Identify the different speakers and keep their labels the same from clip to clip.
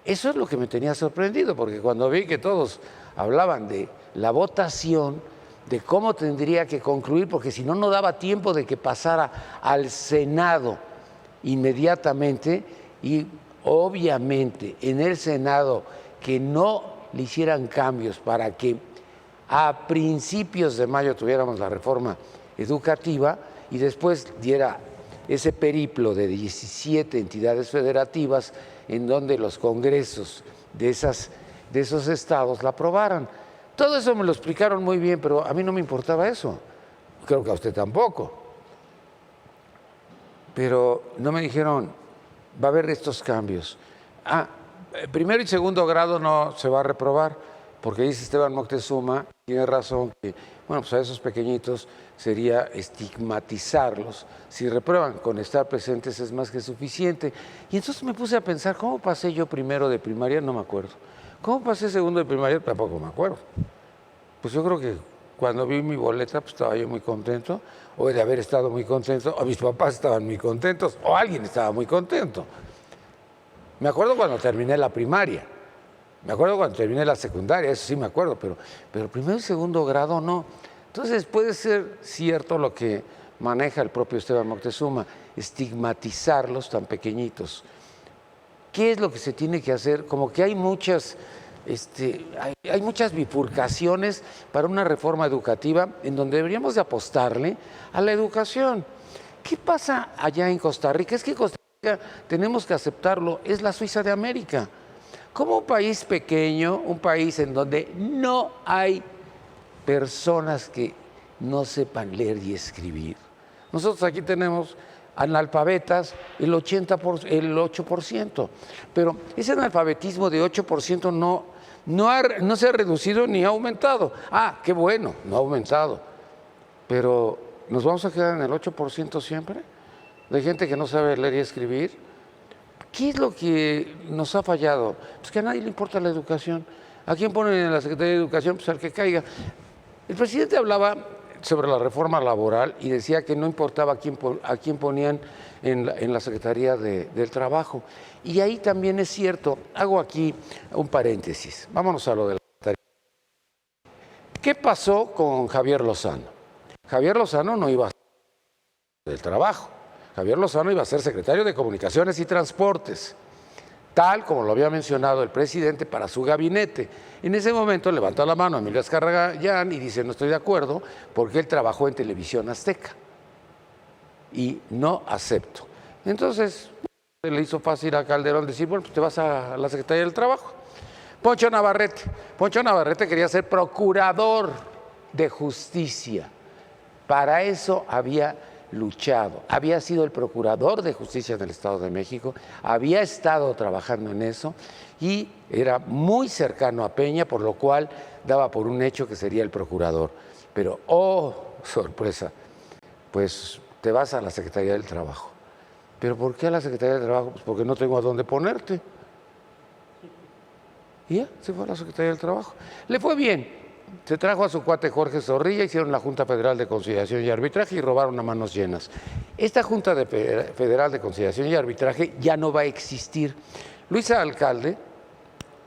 Speaker 1: eso es lo que me tenía sorprendido, porque cuando vi que todos hablaban de la votación, de cómo tendría que concluir, porque si no, no daba tiempo de que pasara al Senado inmediatamente, y obviamente en el Senado que no le hicieran cambios para que a principios de mayo tuviéramos la reforma educativa y después diera ese periplo de 17 entidades federativas en donde los congresos de esos estados la aprobaran. Todo eso me lo explicaron muy bien, pero a mí no me importaba eso. Creo que a usted tampoco. Pero no me dijeron, va a haber estos cambios. Primero y segundo grado no se va a reprobar, porque dice Esteban Moctezuma, tiene razón, que bueno, pues a esos pequeñitos sería estigmatizarlos. Si reprueban, con estar presentes es más que suficiente. Y entonces me puse a pensar, ¿cómo pasé yo primero de primaria? No me acuerdo. ¿Cómo pasé segundo de primaria? Tampoco me acuerdo. Pues yo creo que cuando vi mi boleta, pues estaba yo muy contento, o de haber estado muy contento, o mis papás estaban muy contentos, o alguien estaba muy contento. Me acuerdo cuando terminé la primaria, me acuerdo cuando terminé la secundaria, eso sí me acuerdo, pero primero y segundo grado no. Entonces puede ser cierto lo que maneja el propio Esteban Moctezuma, estigmatizarlos tan pequeñitos. ¿Qué es lo que se tiene que hacer? Como que hay muchas bifurcaciones para una reforma educativa en donde deberíamos de apostarle a la educación. ¿Qué pasa allá en Costa Rica? Es que Costa Rica, tenemos que aceptarlo, es la Suiza de América. Como un país pequeño, un país en donde no hay personas que no sepan leer y escribir. Nosotros aquí tenemos analfabetas el 8%, pero ese analfabetismo de 8% no se ha reducido ni ha aumentado. Qué bueno, no ha aumentado, pero ¿nos vamos a quedar en el 8% siempre? De gente que no sabe leer y escribir. ¿Qué es lo que nos ha fallado? Pues que a nadie le importa la educación. ¿A quién ponen en la Secretaría de Educación? Pues al que caiga. El presidente hablaba sobre la reforma laboral y decía que no importaba a quién ponían en la Secretaría del Trabajo. Y ahí también es cierto, hago aquí un paréntesis, vámonos a lo de la Secretaría. ¿Qué pasó con Javier Lozano? Javier Lozano no iba a ser del Trabajo, Javier Lozano iba a ser secretario de Comunicaciones y Transportes, tal como lo había mencionado el presidente para su gabinete. En ese momento levantó la mano a Emilio Azcarra y dice, no estoy de acuerdo, porque él trabajó en Televisión Azteca y no acepto. Entonces, le hizo fácil a Calderón decir, bueno, pues te vas a la Secretaría del Trabajo. Poncho Navarrete quería ser procurador de justicia. Para eso había luchado, había sido el procurador de justicia del Estado de México, había estado trabajando en eso y era muy cercano a Peña, por lo cual daba por un hecho que sería el procurador. Pero, oh, sorpresa, pues te vas a la Secretaría del Trabajo. ¿Pero por qué a la Secretaría del Trabajo? Pues porque no tengo a dónde ponerte. Y ya, se fue a la Secretaría del Trabajo. Le fue bien. Se trajo a su cuate Jorge Zorrilla, hicieron la Junta Federal de Conciliación y Arbitraje y robaron a manos llenas. Esta Junta Federal de Conciliación y Arbitraje ya no va a existir. Luisa Alcalde,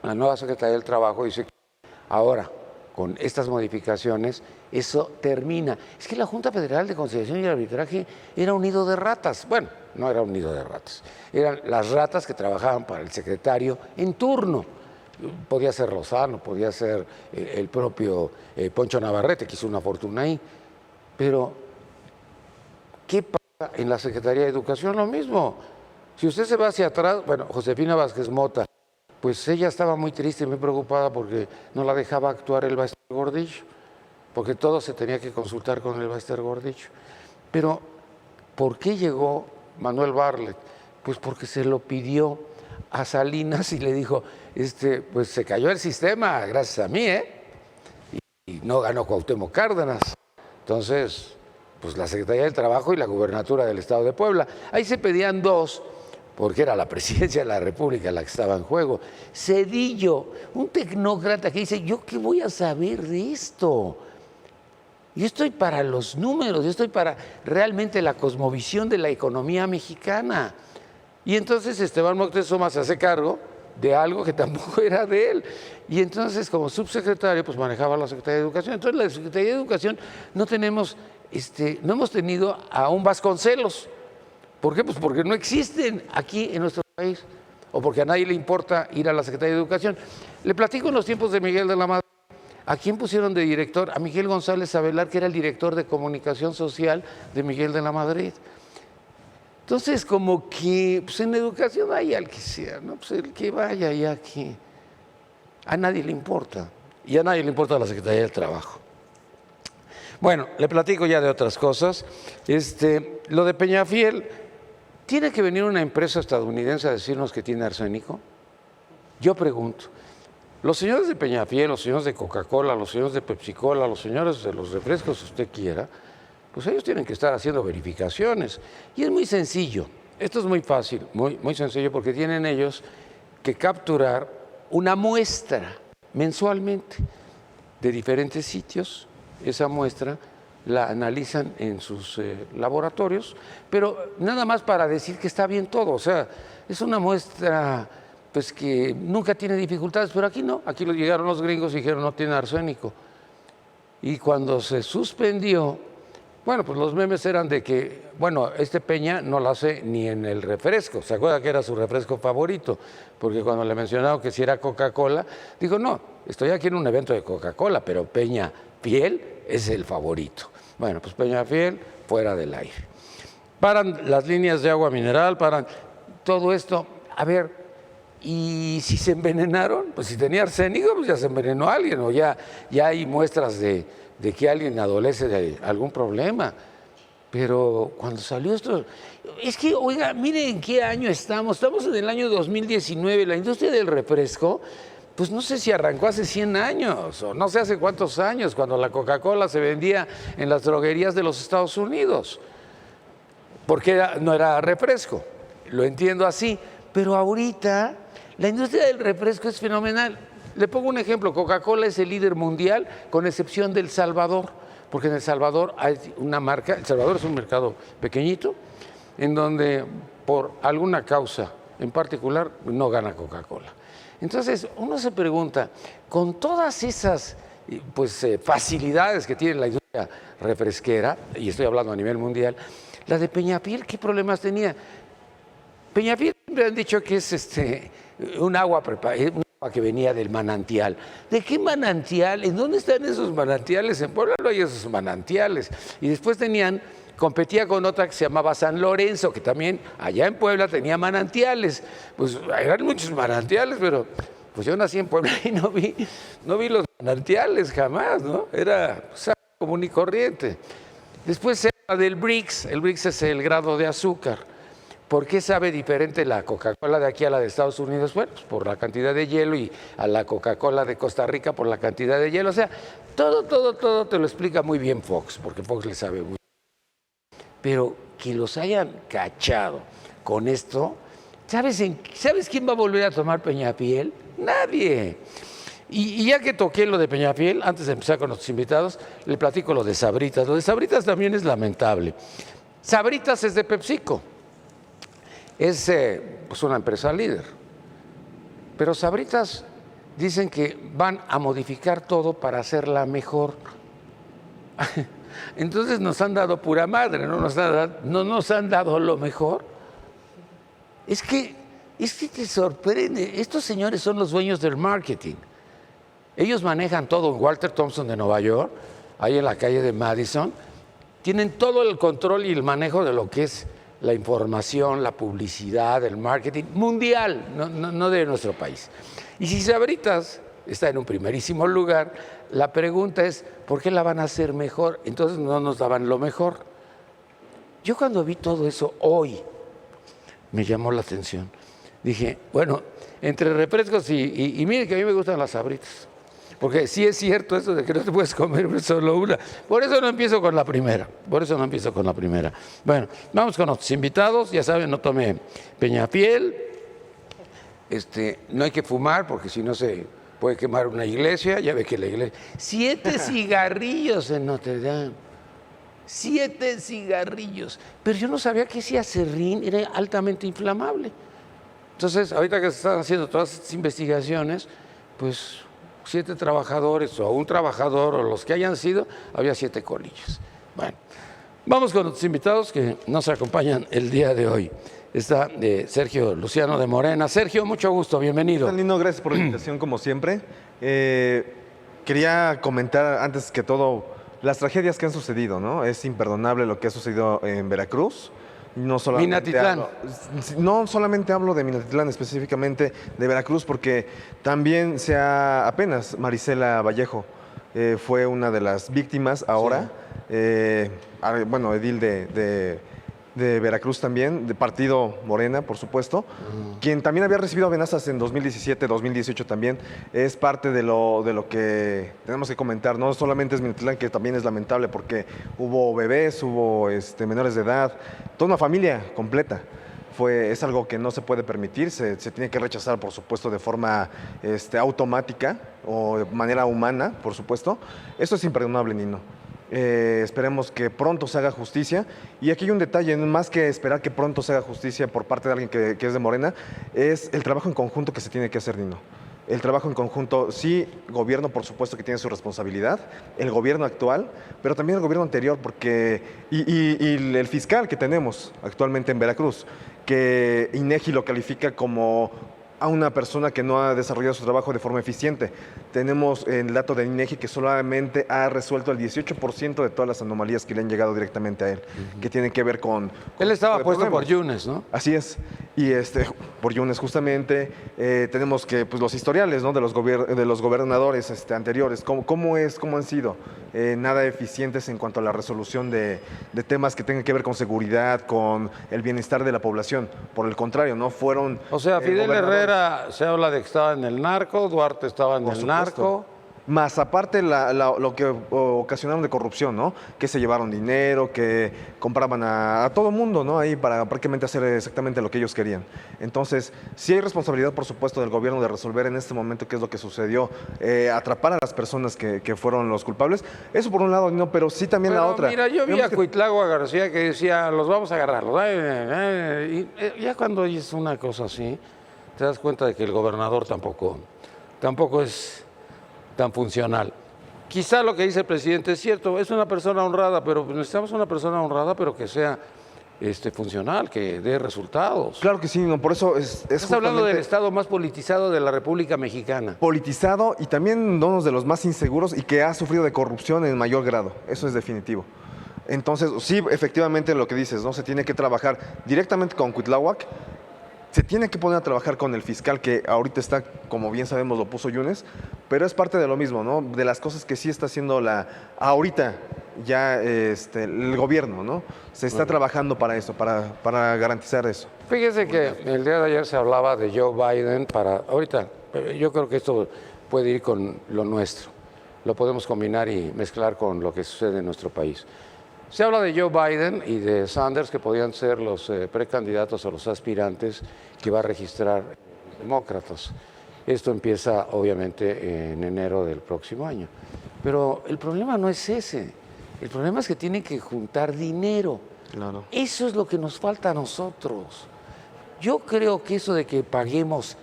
Speaker 1: la nueva secretaria del Trabajo, dice que ahora, con estas modificaciones, eso termina. Es que la Junta Federal de Conciliación y Arbitraje era un nido de ratas. Bueno, no era un nido de ratas. Eran las ratas que trabajaban para el secretario en turno. Podía ser Lozano, podía ser el propio Poncho Navarrete, que hizo una fortuna ahí. Pero, ¿qué pasa en la Secretaría de Educación? Lo mismo. Si usted se va hacia atrás, bueno, Josefina Vázquez Mota, pues ella estaba muy triste y muy preocupada porque no la dejaba actuar el Baester Gordillo, porque todo se tenía que consultar con el Baester Gordillo. Pero, ¿por qué llegó Manuel Bartlett? Pues porque se lo pidió a Salinas y le dijo, pues se cayó el sistema gracias a mí, y no ganó Cuauhtémoc Cárdenas. Entonces, pues la Secretaría del Trabajo y la Gubernatura del Estado de Puebla. Ahí se pedían dos, porque era la Presidencia de la República la que estaba en juego. Zedillo, un tecnócrata que dice, ¿yo qué voy a saber de esto? Yo estoy para los números, yo estoy para realmente la cosmovisión de la economía mexicana. Y entonces Esteban Moctezuma se hace cargo de algo que tampoco era de él. Y entonces, como subsecretario, pues manejaba la Secretaría de Educación. Entonces, la Secretaría de Educación no hemos tenido a un Vasconcelos. ¿Por qué? Pues porque no existen aquí en nuestro país, o porque a nadie le importa ir a la Secretaría de Educación. Le platico en los tiempos de Miguel de la Madrid. ¿A quién pusieron de director? A Miguel González Avelar, que era el director de comunicación social de Miguel de la Madrid. Entonces, como que pues en educación hay al que sea, ¿no? Pues el que vaya y aquí. A nadie le importa. Y a nadie le importa la Secretaría del Trabajo. Bueno, le platico ya de otras cosas. Lo de Peñafiel, ¿tiene que venir una empresa estadounidense a decirnos que tiene arsénico? Yo pregunto. Los señores de Peñafiel, los señores de Coca-Cola, los señores de Pepsi-Cola, los señores de los refrescos, si usted quiera, pues ellos tienen que estar haciendo verificaciones. Y es muy sencillo. Esto es muy fácil, muy sencillo, porque tienen ellos que capturar una muestra mensualmente de diferentes sitios. Esa muestra la analizan en sus laboratorios, pero nada más para decir que está bien todo. O sea, es una muestra pues que nunca tiene dificultades, pero aquí no. Aquí llegaron los gringos y dijeron no tiene arsénico. Y cuando se suspendió, bueno, pues los memes eran de que, bueno, Peña no lo hace ni en el refresco. ¿Se acuerda que era su refresco favorito? Porque cuando le mencionaron que si era Coca-Cola, dijo, no, estoy aquí en un evento de Coca-Cola, pero Peñafiel es el favorito. Bueno, pues Peñafiel fuera del aire. Paran las líneas de agua mineral, paran todo esto. A ver, y si se envenenaron, pues si tenía arsénico, pues ya se envenenó alguien, o ya hay muestras de que alguien adolece de algún problema. Pero cuando salió esto, es que, oiga, miren en qué año estamos en el año 2019, la industria del refresco, pues no sé si arrancó hace 100 años, o no sé hace cuántos años, cuando la Coca-Cola se vendía en las droguerías de los Estados Unidos, porque no era refresco, lo entiendo así, pero ahorita la industria del refresco es fenomenal. Le pongo un ejemplo, Coca-Cola es el líder mundial, con excepción de El Salvador, porque en El Salvador hay una marca, El Salvador es un mercado pequeñito, en donde por alguna causa en particular no gana Coca-Cola. Entonces uno se pregunta, con todas esas facilidades que tiene la industria refresquera, y estoy hablando a nivel mundial, la de Peñafiel, ¿qué problemas tenía? Peñafiel siempre han dicho que es un agua que venía del manantial. ¿De qué manantial? ¿En dónde están esos manantiales? En Puebla no hay esos manantiales. Y después competía con otra que se llamaba San Lorenzo, que también allá en Puebla tenía manantiales. Pues eran muchos manantiales, pero pues yo nací en Puebla y no vi los manantiales jamás, ¿no? Era común y corriente. Después se habla del BRICS. El BRICS es el grado de azúcar. ¿Por qué sabe diferente la Coca-Cola de aquí a la de Estados Unidos? Bueno, pues por la cantidad de hielo, y a la Coca-Cola de Costa Rica por la cantidad de hielo. O sea, todo te lo explica muy bien Fox, porque Fox le sabe muy bien. Pero que los hayan cachado con esto, ¿sabes quién va a volver a tomar Peñafiel? Nadie. Y ya que toqué lo de Peñafiel, antes de empezar con nuestros invitados, le platico lo de Sabritas. Lo de Sabritas también es lamentable. Sabritas es de PepsiCo. Es una empresa líder. Pero Sabritas dicen que van a modificar todo para hacerla mejor. Entonces nos han dado pura madre, no nos han dado lo mejor. Es que te sorprende. Estos señores son los dueños del marketing. Ellos manejan todo en Walter Thompson de Nueva York, ahí en la calle de Madison. Tienen todo el control y el manejo de lo que es la información, la publicidad, el marketing mundial, no de nuestro país. Y si Sabritas está en un primerísimo lugar, la pregunta es, ¿por qué la van a hacer mejor? Entonces no nos daban lo mejor. Yo cuando vi todo eso hoy, me llamó la atención. Dije, bueno, entre refrescos y mire que a mí me gustan las Sabritas. Porque sí es cierto eso de que no te puedes comer solo una. Por eso no empiezo con la primera. Bueno, vamos con nuestros invitados. Ya saben, no tome Peñafiel. No hay que fumar porque si no se puede quemar una iglesia. Ya ve que la iglesia... 7 cigarrillos en Notre Dame. 7 cigarrillos. Pero yo no sabía que ese aserrín era altamente inflamable. Entonces, ahorita que se están haciendo todas estas investigaciones, pues 7 trabajadores o un trabajador o los que hayan sido, había 7 colillas. Bueno, vamos con los invitados que nos acompañan el día de hoy. Está Sergio Luciano de Morena. Sergio, mucho gusto, bienvenido.
Speaker 2: Lino, gracias por la invitación, como siempre. Quería comentar, antes que todo, las tragedias que han sucedido, ¿no? Es imperdonable lo que ha sucedido en Veracruz. No solamente no solamente hablo de Minatitlán, específicamente de Veracruz, porque también apenas Marisela Vallejo fue una de las víctimas ahora. Sí. Bueno, edil de Veracruz también, de partido Morena, por supuesto, quien también había recibido amenazas en 2017, 2018 también. Es parte de lo que tenemos que comentar. No solamente es Minatitlán, que también es lamentable porque hubo bebés, hubo menores de edad, toda una familia completa. Es algo que no se puede permitir, se tiene que rechazar, por supuesto, de forma automática o de manera humana, por supuesto. Esto es imperdonable, Nino. Esperemos que pronto se haga justicia. Y aquí hay un detalle, más que esperar que pronto se haga justicia por parte de alguien que es de Morena, es el trabajo en conjunto que se tiene que hacer, Nino. El trabajo en conjunto, sí, gobierno por supuesto que tiene su responsabilidad, el gobierno actual, pero también el gobierno anterior, porque y el fiscal que tenemos actualmente en Veracruz, que INEGI lo califica como a una persona que no ha desarrollado su trabajo de forma eficiente. Tenemos el dato de INEGI que solamente ha resuelto el 18% de todas las anomalías que le han llegado directamente a él, que tienen que ver con
Speaker 1: él estaba puesto por Yunes, ¿no?
Speaker 2: Así es, y por Yunes justamente. Tenemos que pues, los historiales, ¿no? de los gobernadores anteriores, cómo han sido nada eficientes en cuanto a la resolución de temas que tengan que ver con seguridad, con el bienestar de la población. Por el contrario, no fueron...
Speaker 1: O sea, Fidel Herrera se habla de que estaba en el narco, Duarte estaba en el narco.
Speaker 2: Más aparte lo que ocasionaron de corrupción, ¿no? Que se llevaron dinero, que compraban a todo mundo, ¿no? Ahí para prácticamente hacer exactamente lo que ellos querían. Entonces, sí hay responsabilidad, por supuesto, del gobierno de resolver en este momento qué es lo que sucedió, atrapar a las personas que fueron los culpables. Eso por un lado, no, pero sí también la otra.
Speaker 1: Mira, yo vi a Cuitlagua García que decía, los vamos a agarrar. Y ya cuando es una cosa así, te das cuenta de que el gobernador tampoco es tan funcional. Quizá lo que dice el presidente es cierto, es una persona honrada, pero necesitamos una persona honrada, pero que sea funcional, que dé resultados.
Speaker 2: Claro que sí, no, por eso es
Speaker 1: Estás hablando del estado más politizado de la República Mexicana.
Speaker 2: Politizado y también uno de los más inseguros y que ha sufrido de corrupción en mayor grado, eso es definitivo. Entonces, sí, efectivamente lo que dices, ¿no? Se tiene que trabajar directamente con Cuitláhuac. Se tiene que poner a trabajar con el fiscal que ahorita está, como bien sabemos, lo puso Yunes, pero es parte de lo mismo, ¿no? De las cosas que sí está haciendo ahorita ya el gobierno, ¿no? Se está trabajando para eso, para garantizar eso.
Speaker 1: Fíjese que el día de ayer se hablaba de Joe Biden ahorita, yo creo que esto puede ir con lo nuestro. Lo podemos combinar y mezclar con lo que sucede en nuestro país. Se habla de Joe Biden y de Sanders, que podían ser los precandidatos o los aspirantes que va a registrar los demócratas. Esto empieza, obviamente, en enero del próximo año. Pero el problema no es ese. El problema es que tienen que juntar dinero.
Speaker 2: Claro.
Speaker 1: Eso es lo que nos falta a nosotros. Yo creo que eso de que paguemos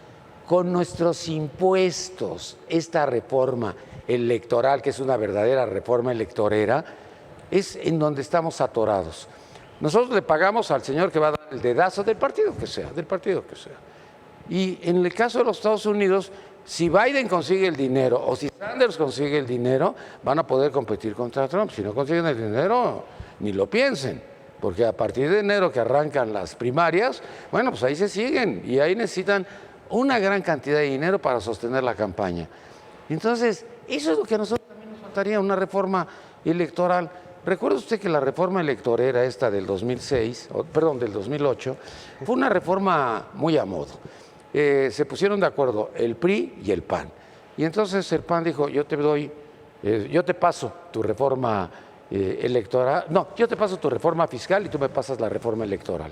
Speaker 1: con nuestros impuestos esta reforma electoral, que es una verdadera reforma electorera, es en donde estamos atorados. Nosotros le pagamos al señor que va a dar el dedazo del partido que sea. Y en el caso de los Estados Unidos, si Biden consigue el dinero o si Sanders consigue el dinero, van a poder competir contra Trump. Si no consiguen el dinero, ni lo piensen, porque a partir de enero que arrancan las primarias, bueno, pues ahí se siguen y ahí necesitan una gran cantidad de dinero para sostener la campaña. Entonces, eso es lo que a nosotros también nos faltaría, una reforma electoral. ¿Recuerda usted que la reforma electorera esta del 2008, fue una reforma muy a modo? Se pusieron de acuerdo el PRI y el PAN. Y entonces el PAN dijo, yo te paso tu reforma electoral, no, yo te paso tu reforma fiscal y tú me pasas la reforma electoral.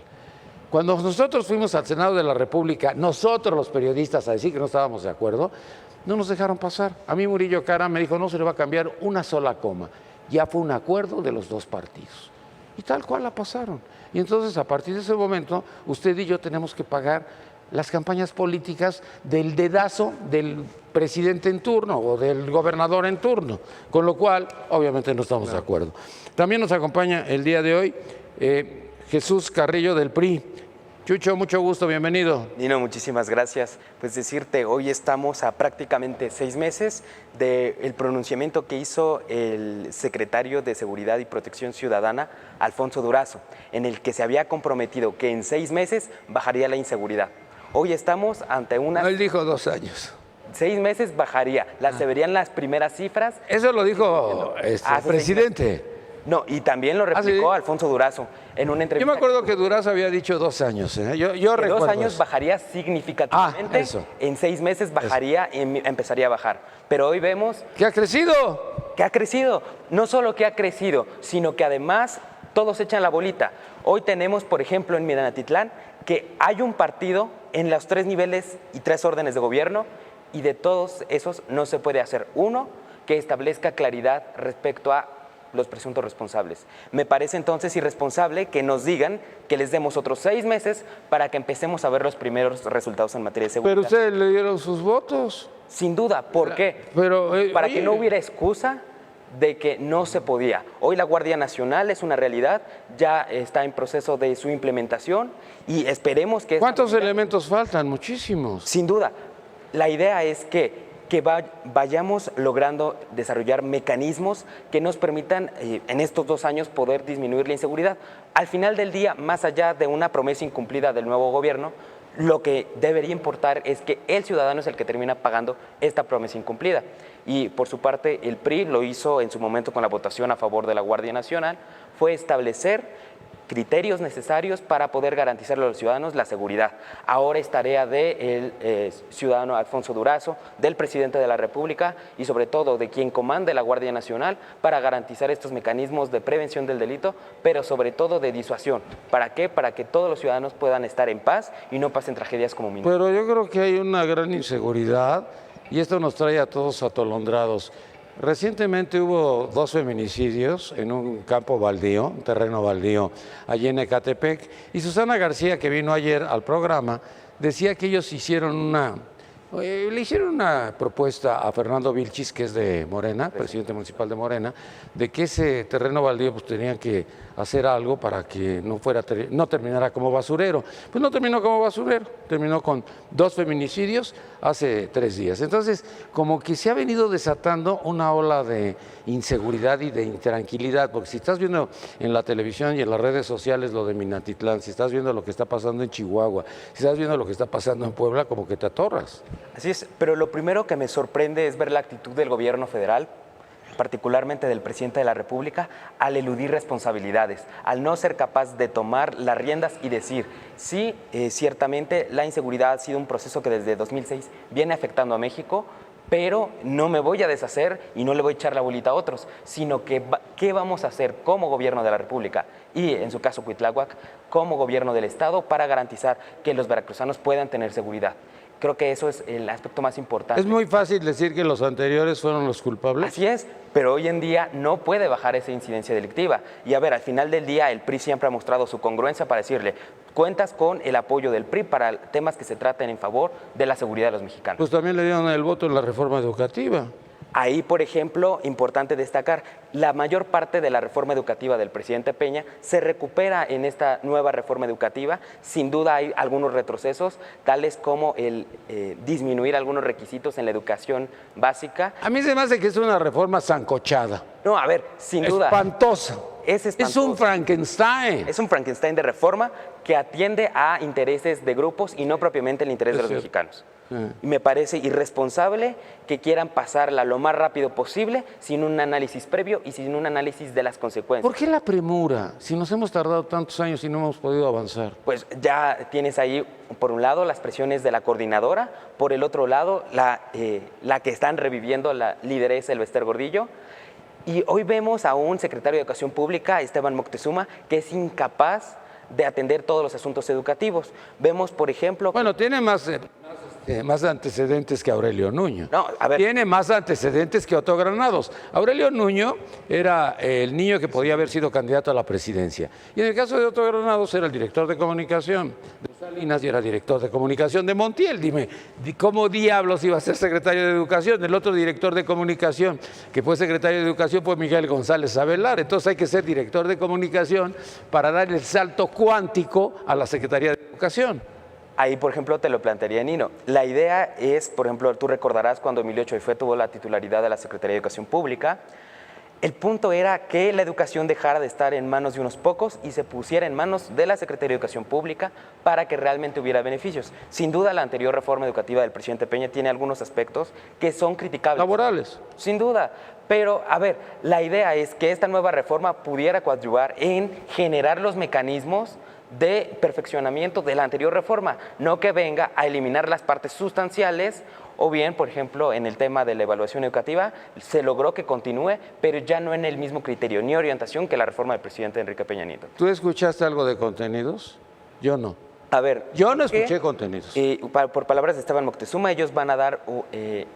Speaker 1: Cuando nosotros fuimos al Senado de la República, nosotros los periodistas, a decir que no estábamos de acuerdo, no nos dejaron pasar. A mí Murillo Karam me dijo, no se le va a cambiar una sola coma. Ya fue un acuerdo de los dos partidos. Y tal cual la pasaron. Y entonces, a partir de ese momento, usted y yo tenemos que pagar las campañas políticas del dedazo del presidente en turno o del gobernador en turno, con lo cual obviamente no estamos de acuerdo. También nos acompaña el día de hoy Jesús Carrillo del PRI. Chucho, mucho gusto, bienvenido.
Speaker 3: Nino, muchísimas gracias. Pues decirte, hoy estamos a prácticamente 6 meses del pronunciamiento que hizo el secretario de Seguridad y Protección Ciudadana, Alfonso Durazo, en el que se había comprometido que en 6 meses bajaría la inseguridad. Hoy estamos ante una...
Speaker 1: No, él dijo 2 años.
Speaker 3: 6 meses bajaría, se verían las primeras cifras.
Speaker 1: Eso lo dijo el presidente.
Speaker 3: No, y también lo replicó Alfonso Durazo en una entrevista.
Speaker 1: Yo me acuerdo que Durazo había dicho 2 años. Yo recuerdo
Speaker 3: 2 años
Speaker 1: eso.
Speaker 3: bajaría significativamente. En 6 meses bajaría, empezaría a bajar. Pero hoy vemos...
Speaker 1: ¿Que ha crecido?
Speaker 3: Que ha crecido. No solo que ha crecido, sino que además todos echan la bolita. Hoy tenemos, por ejemplo, en Minatitlán, que hay un partido en los 3 niveles y 3 órdenes de gobierno, y de todos esos no se puede hacer uno que establezca claridad respecto a los presuntos responsables. Me parece entonces irresponsable que nos digan que les demos otros 6 meses para que empecemos a ver los primeros resultados en materia de seguridad.
Speaker 1: Pero ustedes le dieron sus votos.
Speaker 3: Sin duda, ¿por qué?
Speaker 1: Pero,
Speaker 3: para que no hubiera excusa de que no se podía. Hoy la Guardia Nacional es una realidad, ya está en proceso de su implementación y esperemos que...
Speaker 1: ¿Cuántos elementos faltan? Muchísimos.
Speaker 3: Sin duda. La idea es que vayamos logrando desarrollar mecanismos que nos permitan en estos 2 años poder disminuir la inseguridad. Al final del día, más allá de una promesa incumplida del nuevo gobierno, lo que debería importar es que el ciudadano es el que termina pagando esta promesa incumplida. Y por su parte, el PRI lo hizo en su momento con la votación a favor de la Guardia Nacional, fue establecer criterios necesarios para poder garantizarle a los ciudadanos la seguridad. Ahora es tarea del ciudadano Alfonso Durazo, del presidente de la República y sobre todo de quien comande la Guardia Nacional para garantizar estos mecanismos de prevención del delito, pero sobre todo de disuasión. ¿Para qué? Para que todos los ciudadanos puedan estar en paz y no pasen tragedias como Minatitlán.
Speaker 1: Pero yo creo que hay una gran inseguridad y esto nos trae a todos atolondrados. Recientemente hubo 2 feminicidios en un campo baldío, un terreno baldío, allí en Ecatepec, y Susana García, que vino ayer al programa, decía que ellos le hicieron una propuesta a Fernando Vilchis, que es de Morena, presidente municipal de Morena, de que ese terreno baldío pues tenían que hacer algo para que no terminara como basurero. Pues no terminó como basurero, terminó con 2 feminicidios hace 3 días. Entonces, como que se ha venido desatando una ola de inseguridad y de intranquilidad, porque si estás viendo en la televisión y en las redes sociales lo de Minatitlán, si estás viendo lo que está pasando en Chihuahua, si estás viendo lo que está pasando en Puebla, como que te atorras.
Speaker 3: Así es, pero lo primero que me sorprende es ver la actitud del gobierno federal, particularmente del presidente de la República, al eludir responsabilidades, al no ser capaz de tomar las riendas y decir, sí, ciertamente la inseguridad ha sido un proceso que desde 2006 viene afectando a México, pero no me voy a deshacer y no le voy a echar la bolita a otros, sino que qué vamos a hacer como gobierno de la República y, en su caso, Cuitláhuac, como gobierno del Estado para garantizar que los veracruzanos puedan tener seguridad. Creo que eso es el aspecto más importante.
Speaker 1: Es muy fácil decir que los anteriores fueron los culpables.
Speaker 3: Así es, pero hoy en día no puede bajar esa incidencia delictiva. Y a ver, al final del día el PRI siempre ha mostrado su congruencia para decirle, cuentas con el apoyo del PRI para temas que se traten en favor de la seguridad de los mexicanos.
Speaker 1: Pues también le dieron el voto en la reforma educativa.
Speaker 3: Ahí, por ejemplo, importante destacar, la mayor parte de la reforma educativa del presidente Peña se recupera en esta nueva reforma educativa. Sin duda hay algunos retrocesos, tales como el disminuir algunos requisitos en la educación básica.
Speaker 1: A mí se me hace que es una reforma sancochada.
Speaker 3: No, a ver, sin duda.
Speaker 1: Espantosa.
Speaker 3: Es espantoso.
Speaker 1: Es un Frankenstein.
Speaker 3: Es un Frankenstein de reforma que atiende a intereses de grupos y no propiamente el interés de los mexicanos. Y me parece irresponsable que quieran pasarla lo más rápido posible sin un análisis previo y sin un análisis de las consecuencias.
Speaker 1: ¿Por qué la premura? Si nos hemos tardado tantos años y no hemos podido avanzar.
Speaker 3: Pues ya tienes ahí, por un lado, las presiones de la coordinadora, por el otro lado, la que están reviviendo la lideresa Elbester Gordillo. Y hoy vemos a un secretario de Educación Pública, Esteban Moctezuma, que es incapaz de atender todos los asuntos educativos. Vemos, por ejemplo...
Speaker 1: Bueno, tiene más más antecedentes que Aurelio Nuño.
Speaker 3: No, a ver.
Speaker 1: Tiene más antecedentes que Otto Granados. Aurelio Nuño era el niño que podía haber sido candidato a la presidencia. Y en el caso de Otto Granados era el director de comunicación de Salinas y era director de comunicación de Montiel. Dime, ¿cómo diablos iba a ser secretario de Educación? El otro director de comunicación que fue secretario de Educación fue Miguel González Avelar. Entonces hay que ser director de comunicación para dar el salto cuántico a la Secretaría de Educación.
Speaker 3: Ahí, por ejemplo, te lo plantearía Nino. La idea es, por ejemplo, tú recordarás cuando Emilio Choife tuvo la titularidad de la Secretaría de Educación Pública, el punto era que la educación dejara de estar en manos de unos pocos y se pusiera en manos de la Secretaría de Educación Pública para que realmente hubiera beneficios. Sin duda, la anterior reforma educativa del presidente Peña tiene algunos aspectos que son criticables.
Speaker 1: Laborales.
Speaker 3: Sin duda. Pero, a ver, la idea es que esta nueva reforma pudiera coadyuvar en generar los mecanismos de perfeccionamiento de la anterior reforma, no que venga a eliminar las partes sustanciales o bien, por ejemplo, en el tema de la evaluación educativa, se logró que continúe, pero ya no en el mismo criterio ni orientación que la reforma del presidente Enrique Peña Nieto.
Speaker 1: ¿Tú escuchaste algo de contenidos? Yo no.
Speaker 3: A ver,
Speaker 1: yo no escuché contenidos.
Speaker 3: Por palabras de Esteban Moctezuma, ellos van a dar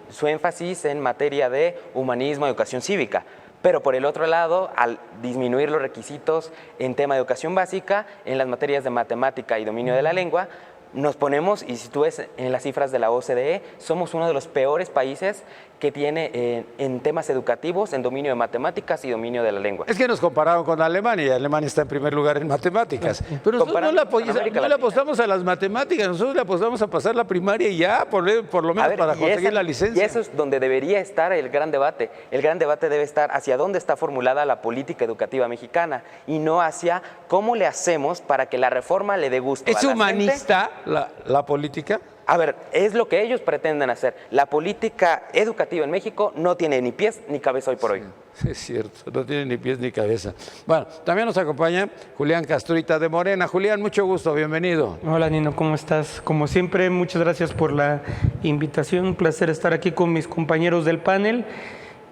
Speaker 3: su énfasis en materia de humanismo y educación cívica. Pero por el otro lado, al disminuir los requisitos en tema de educación básica, en las materias de matemática y dominio de la lengua, nos ponemos, y si tú ves en las cifras de la OCDE, somos uno de los peores países que tiene en temas educativos, en dominio de matemáticas y dominio de la lengua.
Speaker 1: Es que nos compararon con Alemania y Alemania está en primer lugar en matemáticas. Pero nosotros no le apostamos a las matemáticas, nosotros le apostamos a pasar la primaria y ya, por lo menos para conseguir la licencia.
Speaker 3: Y eso es donde debería estar el gran debate. El gran debate debe estar hacia dónde está formulada la política educativa mexicana y no hacia cómo le hacemos para que la reforma le dé gusto a la gente.
Speaker 1: ¿Es humanista la política?
Speaker 3: A ver, es lo que ellos pretenden hacer. La política educativa en México no tiene ni pies ni cabeza hoy por hoy.
Speaker 1: Es cierto, no tiene ni pies ni cabeza. Bueno, también nos acompaña Julián Castruita de Morena. Julián, mucho gusto, bienvenido.
Speaker 4: Hola Nino, ¿cómo estás? Como siempre, muchas gracias por la invitación. Un placer estar aquí con mis compañeros del panel.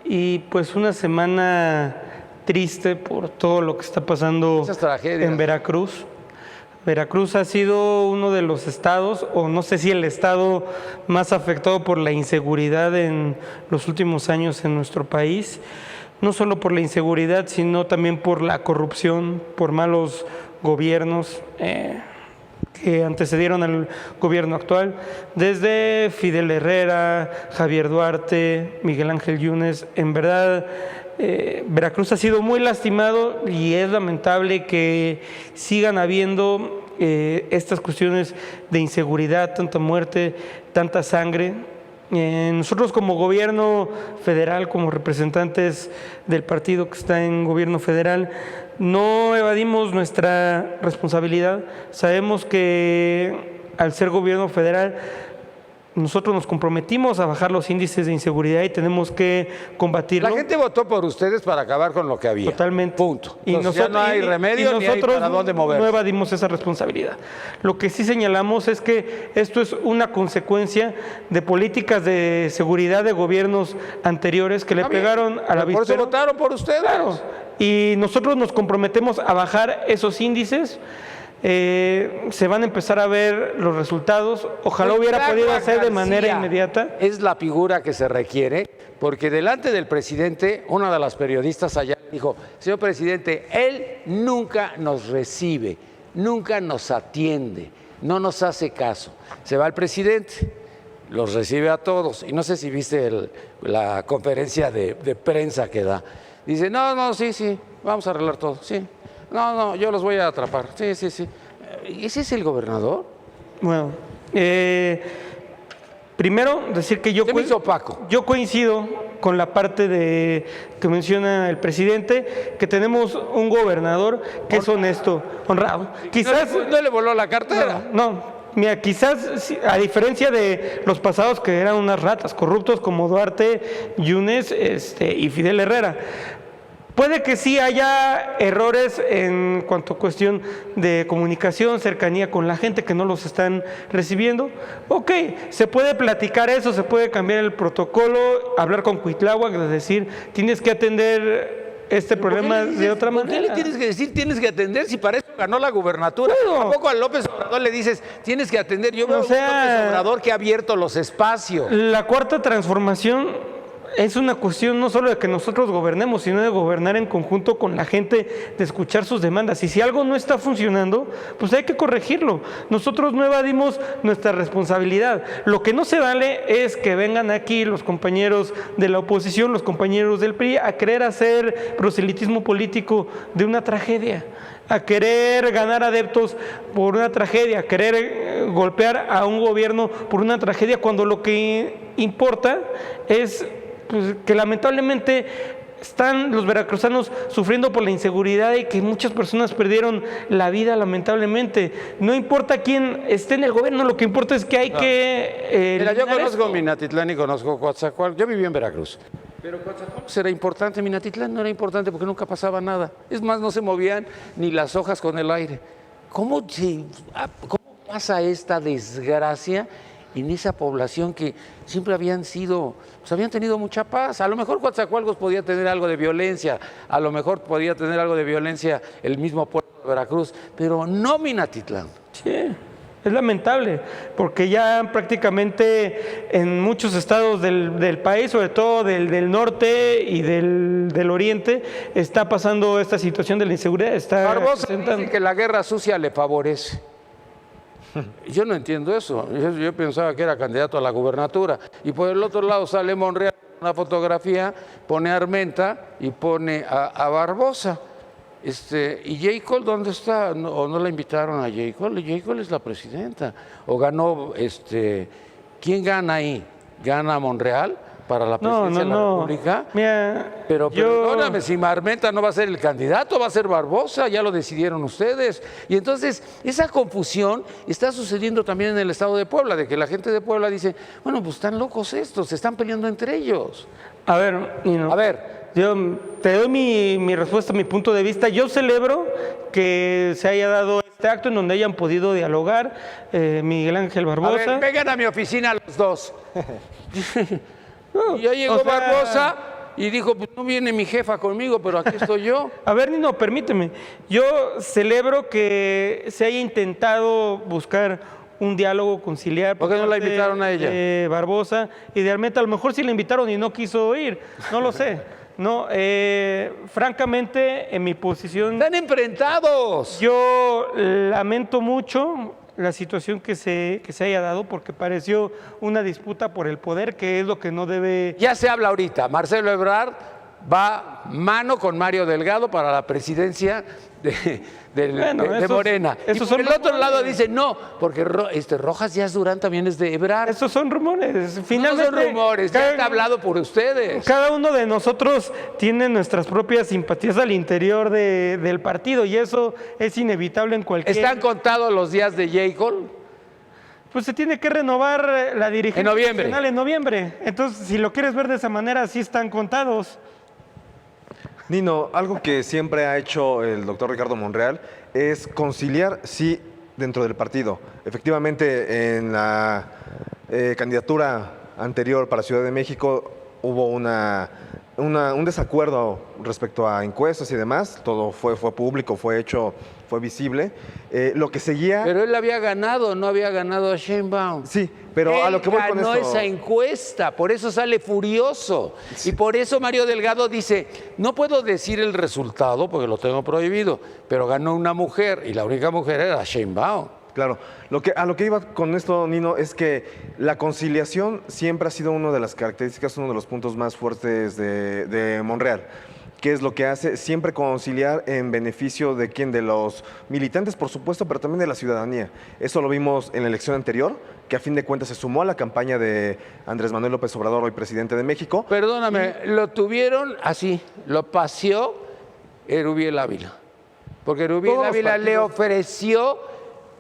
Speaker 4: Y pues una semana triste por todo lo que está pasando en Veracruz. Veracruz ha sido uno de los estados, o no sé si el estado más afectado por la inseguridad en los últimos años en nuestro país. No solo por la inseguridad, sino también por la corrupción, por malos gobiernos que antecedieron al gobierno actual. Desde Fidel Herrera, Javier Duarte, Miguel Ángel Yunes, en verdad Veracruz ha sido muy lastimado y es lamentable que sigan habiendo estas cuestiones de inseguridad, tanta muerte, tanta sangre. Nosotros como gobierno federal, como representantes del partido que está en gobierno federal, no evadimos nuestra responsabilidad. Sabemos que al ser gobierno federal nosotros nos comprometimos a bajar los índices de inseguridad y tenemos que combatirlo.
Speaker 1: La gente votó por ustedes para acabar con lo que había.
Speaker 4: Totalmente.
Speaker 1: Punto. Entonces, y nosotros, ya no hay remedio ni hay para dónde mover.
Speaker 4: No evadimos esa responsabilidad. Lo que sí señalamos es que esto es una consecuencia de políticas de seguridad de gobiernos anteriores que le pegaron a la
Speaker 1: víspera. Por eso votaron por ustedes.
Speaker 4: Claro. Y nosotros nos comprometemos a bajar esos índices. Se van a empezar a ver los resultados. Ojalá hubiera podido hacer de manera inmediata.
Speaker 1: Es la figura que se requiere, porque delante del presidente, una de las periodistas allá dijo: señor presidente, él nunca nos recibe, nunca nos atiende, no nos hace caso. Se va el presidente, los recibe a todos, y no sé si viste la conferencia de prensa que da. Dice: no, sí, vamos a arreglar todo, sí. No, yo los voy a atrapar. Sí. ¿Ese es el gobernador?
Speaker 4: Bueno, primero decir que yo coincido con la parte que menciona el presidente, que tenemos un gobernador que es honesto, honrado.
Speaker 1: Quizás no le voló la cartera.
Speaker 4: No. Mira, quizás a diferencia de los pasados que eran unas ratas corruptos como Duarte, Yunes y Fidel Herrera. Puede que sí haya errores en cuanto a cuestión de comunicación, cercanía con la gente que no los están recibiendo. Ok, se puede platicar eso, se puede cambiar el protocolo, hablar con Cuitláhuac, es decir, tienes que atender este problema de otra manera.
Speaker 1: ¿Por qué le tienes que decir tienes que atender si para eso ganó la gubernatura. Tampoco a López Obrador le dices, tienes que atender. Yo veo a López Obrador que ha abierto los espacios.
Speaker 4: La cuarta transformación es una cuestión no solo de que nosotros gobernemos, sino de gobernar en conjunto con la gente, de escuchar sus demandas. Y si algo no está funcionando, pues hay que corregirlo. Nosotros no evadimos nuestra responsabilidad. Lo que no se vale es que vengan aquí los compañeros de la oposición, los compañeros del PRI, a querer hacer proselitismo político de una tragedia, a querer ganar adeptos por una tragedia, a querer golpear a un gobierno por una tragedia, cuando lo que importa es pues, que lamentablemente están los veracruzanos sufriendo por la inseguridad y que muchas personas perdieron la vida lamentablemente. No importa quién esté en el gobierno, lo que importa es que hay que...
Speaker 1: Mira, yo conozco Minatitlán y conozco Coatzacoalcos. Yo viví en Veracruz. Pero Coatzacoalcos era importante, Minatitlán no era importante porque nunca pasaba nada. Es más, no se movían ni las hojas con el aire. ¿Cómo pasa esta desgracia en esa población que siempre habían sido, pues habían tenido mucha paz? A lo mejor Coatzacoalcos podía tener algo de violencia, a lo mejor podía tener algo de violencia el mismo pueblo de Veracruz, pero no Minatitlán.
Speaker 4: Sí. Es lamentable, porque ya prácticamente en muchos estados del país, sobre todo del norte y del oriente, está pasando esta situación de la inseguridad.
Speaker 1: Barbosa dice que la guerra sucia le favorece. Yo no entiendo eso. Yo pensaba que era candidato a la gubernatura. Y por el otro lado sale Monreal, una fotografía, pone a Armenta y pone a Barbosa. ¿Y J. Cole dónde está? ¿O no la invitaron a J. Cole? J. Cole es la presidenta. ¿O ganó, quién gana ahí? ¿Gana Monreal para la presidencia de la República?
Speaker 4: Mira,
Speaker 1: pero perdóname, si Armenta no va a ser el candidato, va a ser Barbosa, ya lo decidieron ustedes. Y entonces, esa confusión está sucediendo también en el estado de Puebla, de que la gente de Puebla dice, bueno, pues están locos estos, se están peleando entre ellos.
Speaker 4: A ver, Nino.
Speaker 1: A ver.
Speaker 4: Yo te doy mi respuesta, mi punto de vista. Yo celebro que se haya dado este acto en donde hayan podido dialogar Miguel Ángel Barbosa.
Speaker 1: A ver, vengan a mi oficina los dos. Y ya llegó Barbosa y dijo, pues no viene mi jefa conmigo, pero aquí estoy yo.
Speaker 4: A ver, Nino, permíteme. Yo celebro que se haya intentado buscar un diálogo conciliar.
Speaker 1: ¿Por qué no la invitaron a ella?
Speaker 4: Barbosa. Idealmente, a lo mejor sí la invitaron y no quiso ir. No lo sé. No, francamente, en mi posición...
Speaker 1: ¡Están enfrentados!
Speaker 4: Yo lamento mucho la situación que se haya dado, porque pareció una disputa por el poder, que es lo que no debe...
Speaker 1: Ya se habla ahorita. Marcelo Ebrard va mano con Mario Delgado para la presidencia de Morena. Y por el otro lado dice no, porque Rojas Díaz Durán también es de Ebrard.
Speaker 4: Esos son rumores.
Speaker 1: Finalmente, no son rumores, ya está hablado por ustedes.
Speaker 4: Cada uno de nosotros tiene nuestras propias simpatías al interior del partido, y eso es inevitable en cualquier...
Speaker 1: ¿Están contados los días de J. Cole?
Speaker 4: Pues se tiene que renovar la dirigencia nacional en noviembre. Entonces, si lo quieres ver de esa manera, sí están contados.
Speaker 2: Nino, algo que siempre ha hecho el doctor Ricardo Monreal es conciliar, sí, dentro del partido. Efectivamente, en la candidatura anterior para Ciudad de México hubo un desacuerdo respecto a encuestas y demás. Todo fue público, fue hecho, fue visible. Lo que seguía...
Speaker 1: Pero él había ganado, no había ganado a Sheinbaum.
Speaker 2: Sí, pero él a lo que voy con esto...
Speaker 1: ganó esa encuesta, por eso sale furioso. Sí. Y por eso Mario Delgado dice, no puedo decir el resultado porque lo tengo prohibido, pero ganó una mujer y la única mujer era Sheinbaum.
Speaker 2: Claro, a lo que iba con esto, Nino, es que la conciliación siempre ha sido una de las características, uno de los puntos más fuertes de Monreal. ¿Qué es lo que hace? Siempre conciliar en beneficio de quién, de los militantes, por supuesto, pero también de la ciudadanía. Eso lo vimos en la elección anterior, que a fin de cuentas se sumó a la campaña de Andrés Manuel López Obrador, hoy presidente de México.
Speaker 1: Perdóname, lo tuvieron así, lo paseó Erubiel Ávila. Porque Erubiel Ávila le ofreció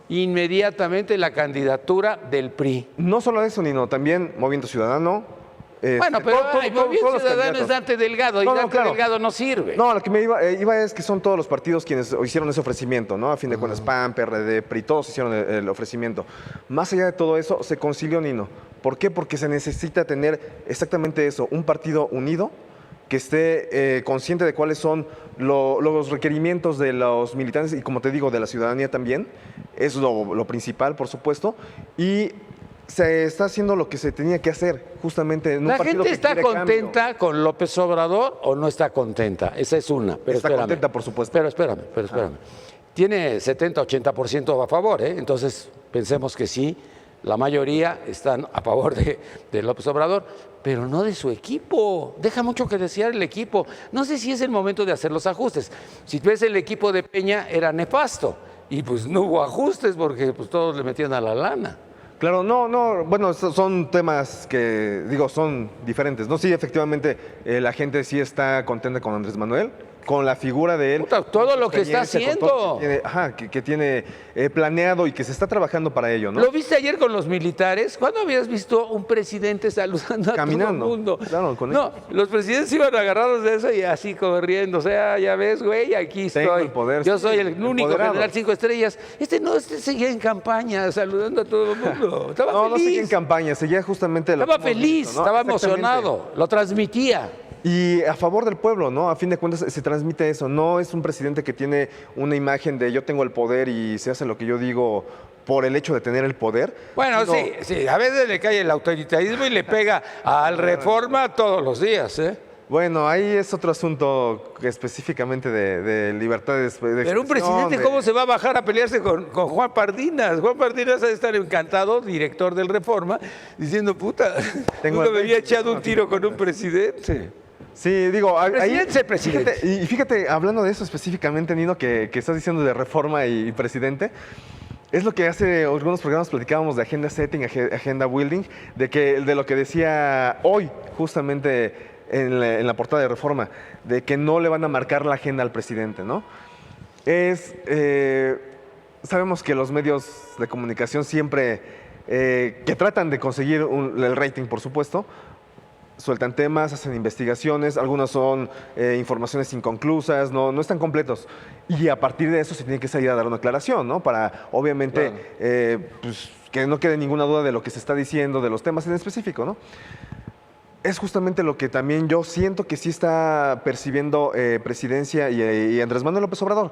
Speaker 1: inmediatamente la candidatura del PRI.
Speaker 2: No solo eso, Nino, también Movimiento Ciudadano.
Speaker 1: Bueno, pero Movimiento Ciudadano es Dante Delgado, y Dante Delgado no sirve.
Speaker 2: No, lo que me iba es que son todos los partidos quienes hicieron ese ofrecimiento, ¿no? A fin de cuentas, PAN, PRD, PRI, todos hicieron el ofrecimiento. Más allá de todo eso, se concilió, Nino. ¿Por qué? Porque se necesita tener exactamente eso, un partido unido que esté consciente de cuáles son los requerimientos de los militantes y, como te digo, de la ciudadanía también. Es lo principal, por supuesto. Y se está haciendo lo que se tenía que hacer justamente en un
Speaker 1: ¿La
Speaker 2: partido
Speaker 1: gente
Speaker 2: que
Speaker 1: está
Speaker 2: quiere
Speaker 1: contenta
Speaker 2: cambio.
Speaker 1: con López Obrador o no está contenta? Esa es una. Pero
Speaker 2: Está
Speaker 1: espérame.
Speaker 2: contenta, por supuesto.
Speaker 1: Pero espérame. Tiene 70-80% a favor, ¿eh? Entonces pensemos que sí, la mayoría están a favor de López Obrador, pero no de su equipo. Deja mucho que desear el equipo. No sé si es el momento de hacer los ajustes. Si ves el equipo de Peña, era nefasto. Y pues no hubo ajustes porque pues todos le metían a la lana.
Speaker 2: Claro, no, bueno, son temas que, digo, son diferentes, ¿no? Sí, efectivamente, la gente sí está contenta con Andrés Manuel, con la figura de él.
Speaker 1: Puta, todo lo que está
Speaker 2: experiencia, con todo
Speaker 1: haciendo.
Speaker 2: que tiene planeado y que se está trabajando para ello, ¿no?
Speaker 1: ¿Lo viste ayer con los militares? ¿Cuándo habías visto un presidente saludando a
Speaker 2: Caminando,
Speaker 1: todo el mundo?
Speaker 2: claro, con
Speaker 1: no, los presidentes iban agarrados de eso y así corriendo. O sea, ya ves, güey, aquí
Speaker 2: Tengo
Speaker 1: estoy.
Speaker 2: el poder,
Speaker 1: Yo
Speaker 2: sí,
Speaker 1: soy el único
Speaker 2: empoderado.
Speaker 1: general 5 estrellas. Este seguía en campaña saludando a todo el mundo. Estaba
Speaker 2: No,
Speaker 1: feliz.
Speaker 2: no seguía en campaña, seguía justamente lo
Speaker 1: Estaba
Speaker 2: que hemos
Speaker 1: feliz,
Speaker 2: visto, ¿no?
Speaker 1: estaba
Speaker 2: Exactamente.
Speaker 1: emocionado, lo transmitía.
Speaker 2: Y a favor del pueblo, ¿no? A fin de cuentas se transmite eso. No es un presidente que tiene una imagen de yo tengo el poder y se hace lo que yo digo por el hecho de tener el poder.
Speaker 1: Bueno,
Speaker 2: sino-
Speaker 1: sí, a veces le cae el autoritarismo y le pega al Reforma todos los días, ¿eh?
Speaker 2: Bueno, ahí es otro asunto específicamente de libertad de expresión.
Speaker 1: Pero un presidente, ¿cómo se va a bajar a pelearse con Juan Pardinas? Juan Pardinas ha de estar encantado, director del Reforma, diciendo, puta,
Speaker 2: Tengo
Speaker 1: nunca
Speaker 2: el
Speaker 1: me había
Speaker 2: pecho,
Speaker 1: echado un tiro con un presidente.
Speaker 2: Sí, digo,
Speaker 1: Presidente es presidente.
Speaker 2: Fíjate, hablando de eso específicamente, Nino, que estás diciendo de reforma y presidente, es lo que hace algunos programas platicábamos de agenda setting, agenda building, de lo que decía hoy justamente en la portada de Reforma, de que no le van a marcar la agenda al presidente, ¿no? Sabemos que los medios de comunicación siempre, que tratan de conseguir el rating, por supuesto, sueltan temas, hacen investigaciones, algunas son informaciones inconclusas, no están completos. Y a partir de eso se tiene que salir a dar una aclaración, ¿no? Para, obviamente, pues, que no quede ninguna duda de lo que se está diciendo, de los temas en específico, ¿no? Es justamente lo que también yo siento que sí está percibiendo Presidencia y Andrés Manuel López Obrador.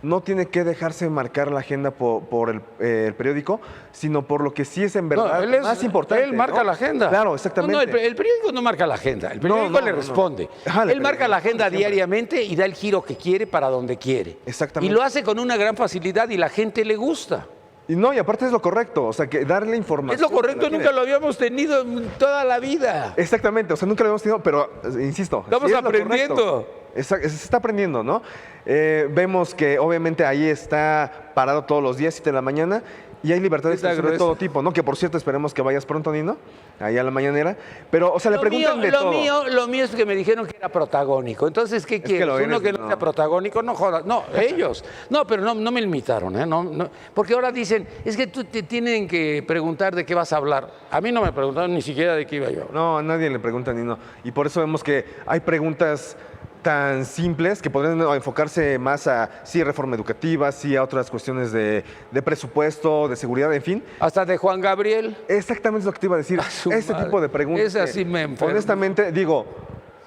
Speaker 2: No tiene que dejarse marcar la agenda por el periódico, sino por lo que sí es en verdad más importante.
Speaker 1: Él marca
Speaker 2: ¿no?
Speaker 1: la agenda.
Speaker 2: Claro, exactamente.
Speaker 1: No, el periódico no marca la agenda, el periódico le responde.
Speaker 2: Ajá,
Speaker 1: Él marca la agenda
Speaker 2: siempre.
Speaker 1: diariamente y da el giro que quiere para donde quiere.
Speaker 2: Exactamente.
Speaker 1: Y lo hace con una gran facilidad y la gente le gusta.
Speaker 2: Y aparte es lo correcto, o sea, que darle información.
Speaker 1: Es lo correcto,
Speaker 2: que la
Speaker 1: nunca
Speaker 2: tiene.
Speaker 1: lo habíamos tenido en toda la vida.
Speaker 2: Exactamente, o sea, nunca lo habíamos tenido, pero insisto.
Speaker 1: Estamos
Speaker 2: sí es lo
Speaker 1: aprendiendo.
Speaker 2: correcto. Se está aprendiendo, ¿no? Vemos que obviamente ahí está parado todos los días, 7 de la mañana, y hay libertad de
Speaker 1: Está
Speaker 2: expresión de
Speaker 1: gruesa.
Speaker 2: todo tipo, ¿no? Que por cierto esperemos que vayas pronto, Nino, ahí a la mañanera. Pero, o sea, le preguntan de todo.
Speaker 1: Lo mío es que me dijeron que era protagónico. Entonces, ¿qué quieres?
Speaker 2: lo
Speaker 1: Uno
Speaker 2: eres,
Speaker 1: que no
Speaker 2: no.
Speaker 1: sea protagónico, no jodas. No, ellos. No, pero no me limitaron, ¿eh? No, porque ahora dicen, es que tú te tienen que preguntar de qué vas a hablar. A mí no me preguntaron ni siquiera de qué iba yo.
Speaker 2: No, a nadie le pregunta, Nino. Y por eso vemos que hay preguntas tan simples que podrían enfocarse más a, sí, reforma educativa, sí, a otras cuestiones de presupuesto, de seguridad, en fin.
Speaker 1: Hasta de Juan Gabriel.
Speaker 2: Exactamente es lo que te iba a decir.
Speaker 1: A su
Speaker 2: Ese
Speaker 1: madre.
Speaker 2: tipo de preguntas.
Speaker 1: Esa sí me enferma.
Speaker 2: Honestamente, digo,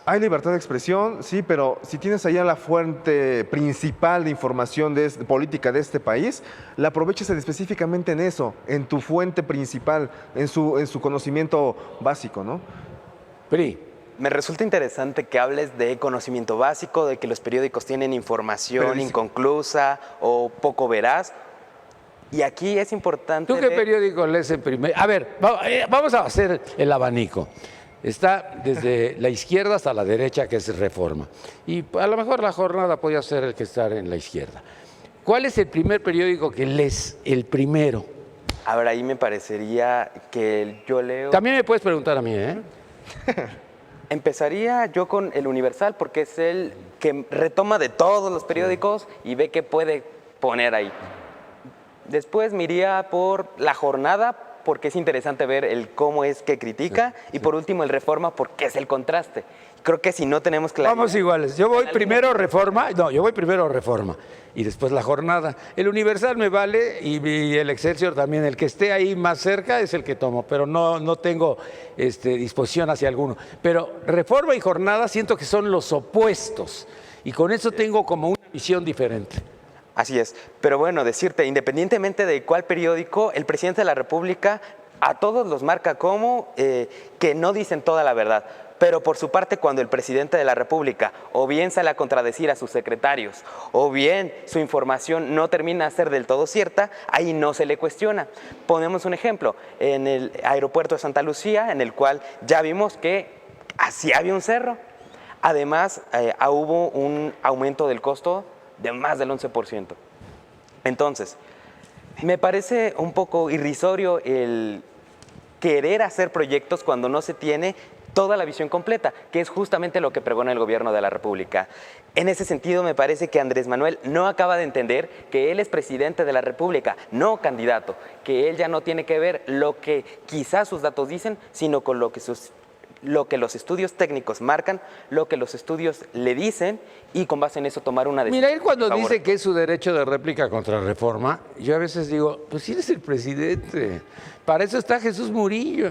Speaker 2: hay libertad de expresión, sí, pero si tienes allá la fuente principal de información de política de este país, la aproveches específicamente en eso, en tu fuente principal, en su conocimiento básico, ¿no?
Speaker 1: PRI.
Speaker 3: Me resulta interesante que hables de conocimiento básico, de que los periódicos tienen información
Speaker 2: Periodístico.
Speaker 3: inconclusa o poco veraz. Y aquí es importante...
Speaker 1: ¿Tú qué
Speaker 3: ver-
Speaker 1: periódico lees en primer? A ver, vamos a hacer el abanico. Está desde la izquierda hasta la derecha, que es Reforma. Y a lo mejor La Jornada podría ser el que está en la izquierda. ¿Cuál es el primer periódico que lees? El primero.
Speaker 3: A ver, ahí me parecería que yo leo...
Speaker 1: También me puedes preguntar a mí, ¿eh?
Speaker 3: Empezaría yo con El Universal porque es el que retoma de todos los periódicos y ve qué puede poner ahí. Después me iría por La Jornada porque es interesante ver el cómo es que critica, y por último el Reforma, porque es el contraste. Creo que si no tenemos claridad...
Speaker 1: Vamos iguales. Yo voy primero Reforma, y después La Jornada. El Universal me vale y el Excelsior también. El que esté ahí más cerca es el que tomo, pero no tengo disposición hacia alguno. Pero Reforma y Jornada siento que son los opuestos, y con eso tengo como una visión diferente.
Speaker 3: Así es. Pero bueno, decirte, independientemente de cuál periódico, el presidente de la República a todos los marca como que no dicen toda la verdad. Pero por su parte, cuando el presidente de la República o bien sale a contradecir a sus secretarios o bien su información no termina a ser del todo cierta, ahí no se le cuestiona. Ponemos un ejemplo, en el aeropuerto de Santa Lucía, en el cual ya vimos que así había un cerro. Además, hubo un aumento del costo de más del 11%. Entonces, me parece un poco irrisorio el querer hacer proyectos cuando no se tiene toda la visión completa, que es justamente lo que pregona el gobierno de la República. En ese sentido, me parece que Andrés Manuel no acaba de entender que él es presidente de la República, no candidato, que él ya no tiene que ver lo que quizás sus datos dicen, sino con lo que los estudios técnicos marcan, lo que los estudios le dicen, y con base en eso tomar una decisión.
Speaker 1: Mira, él cuando dice que es su derecho de réplica contra Reforma, yo a veces digo, pues si eres el presidente. Para eso está Jesús Murillo,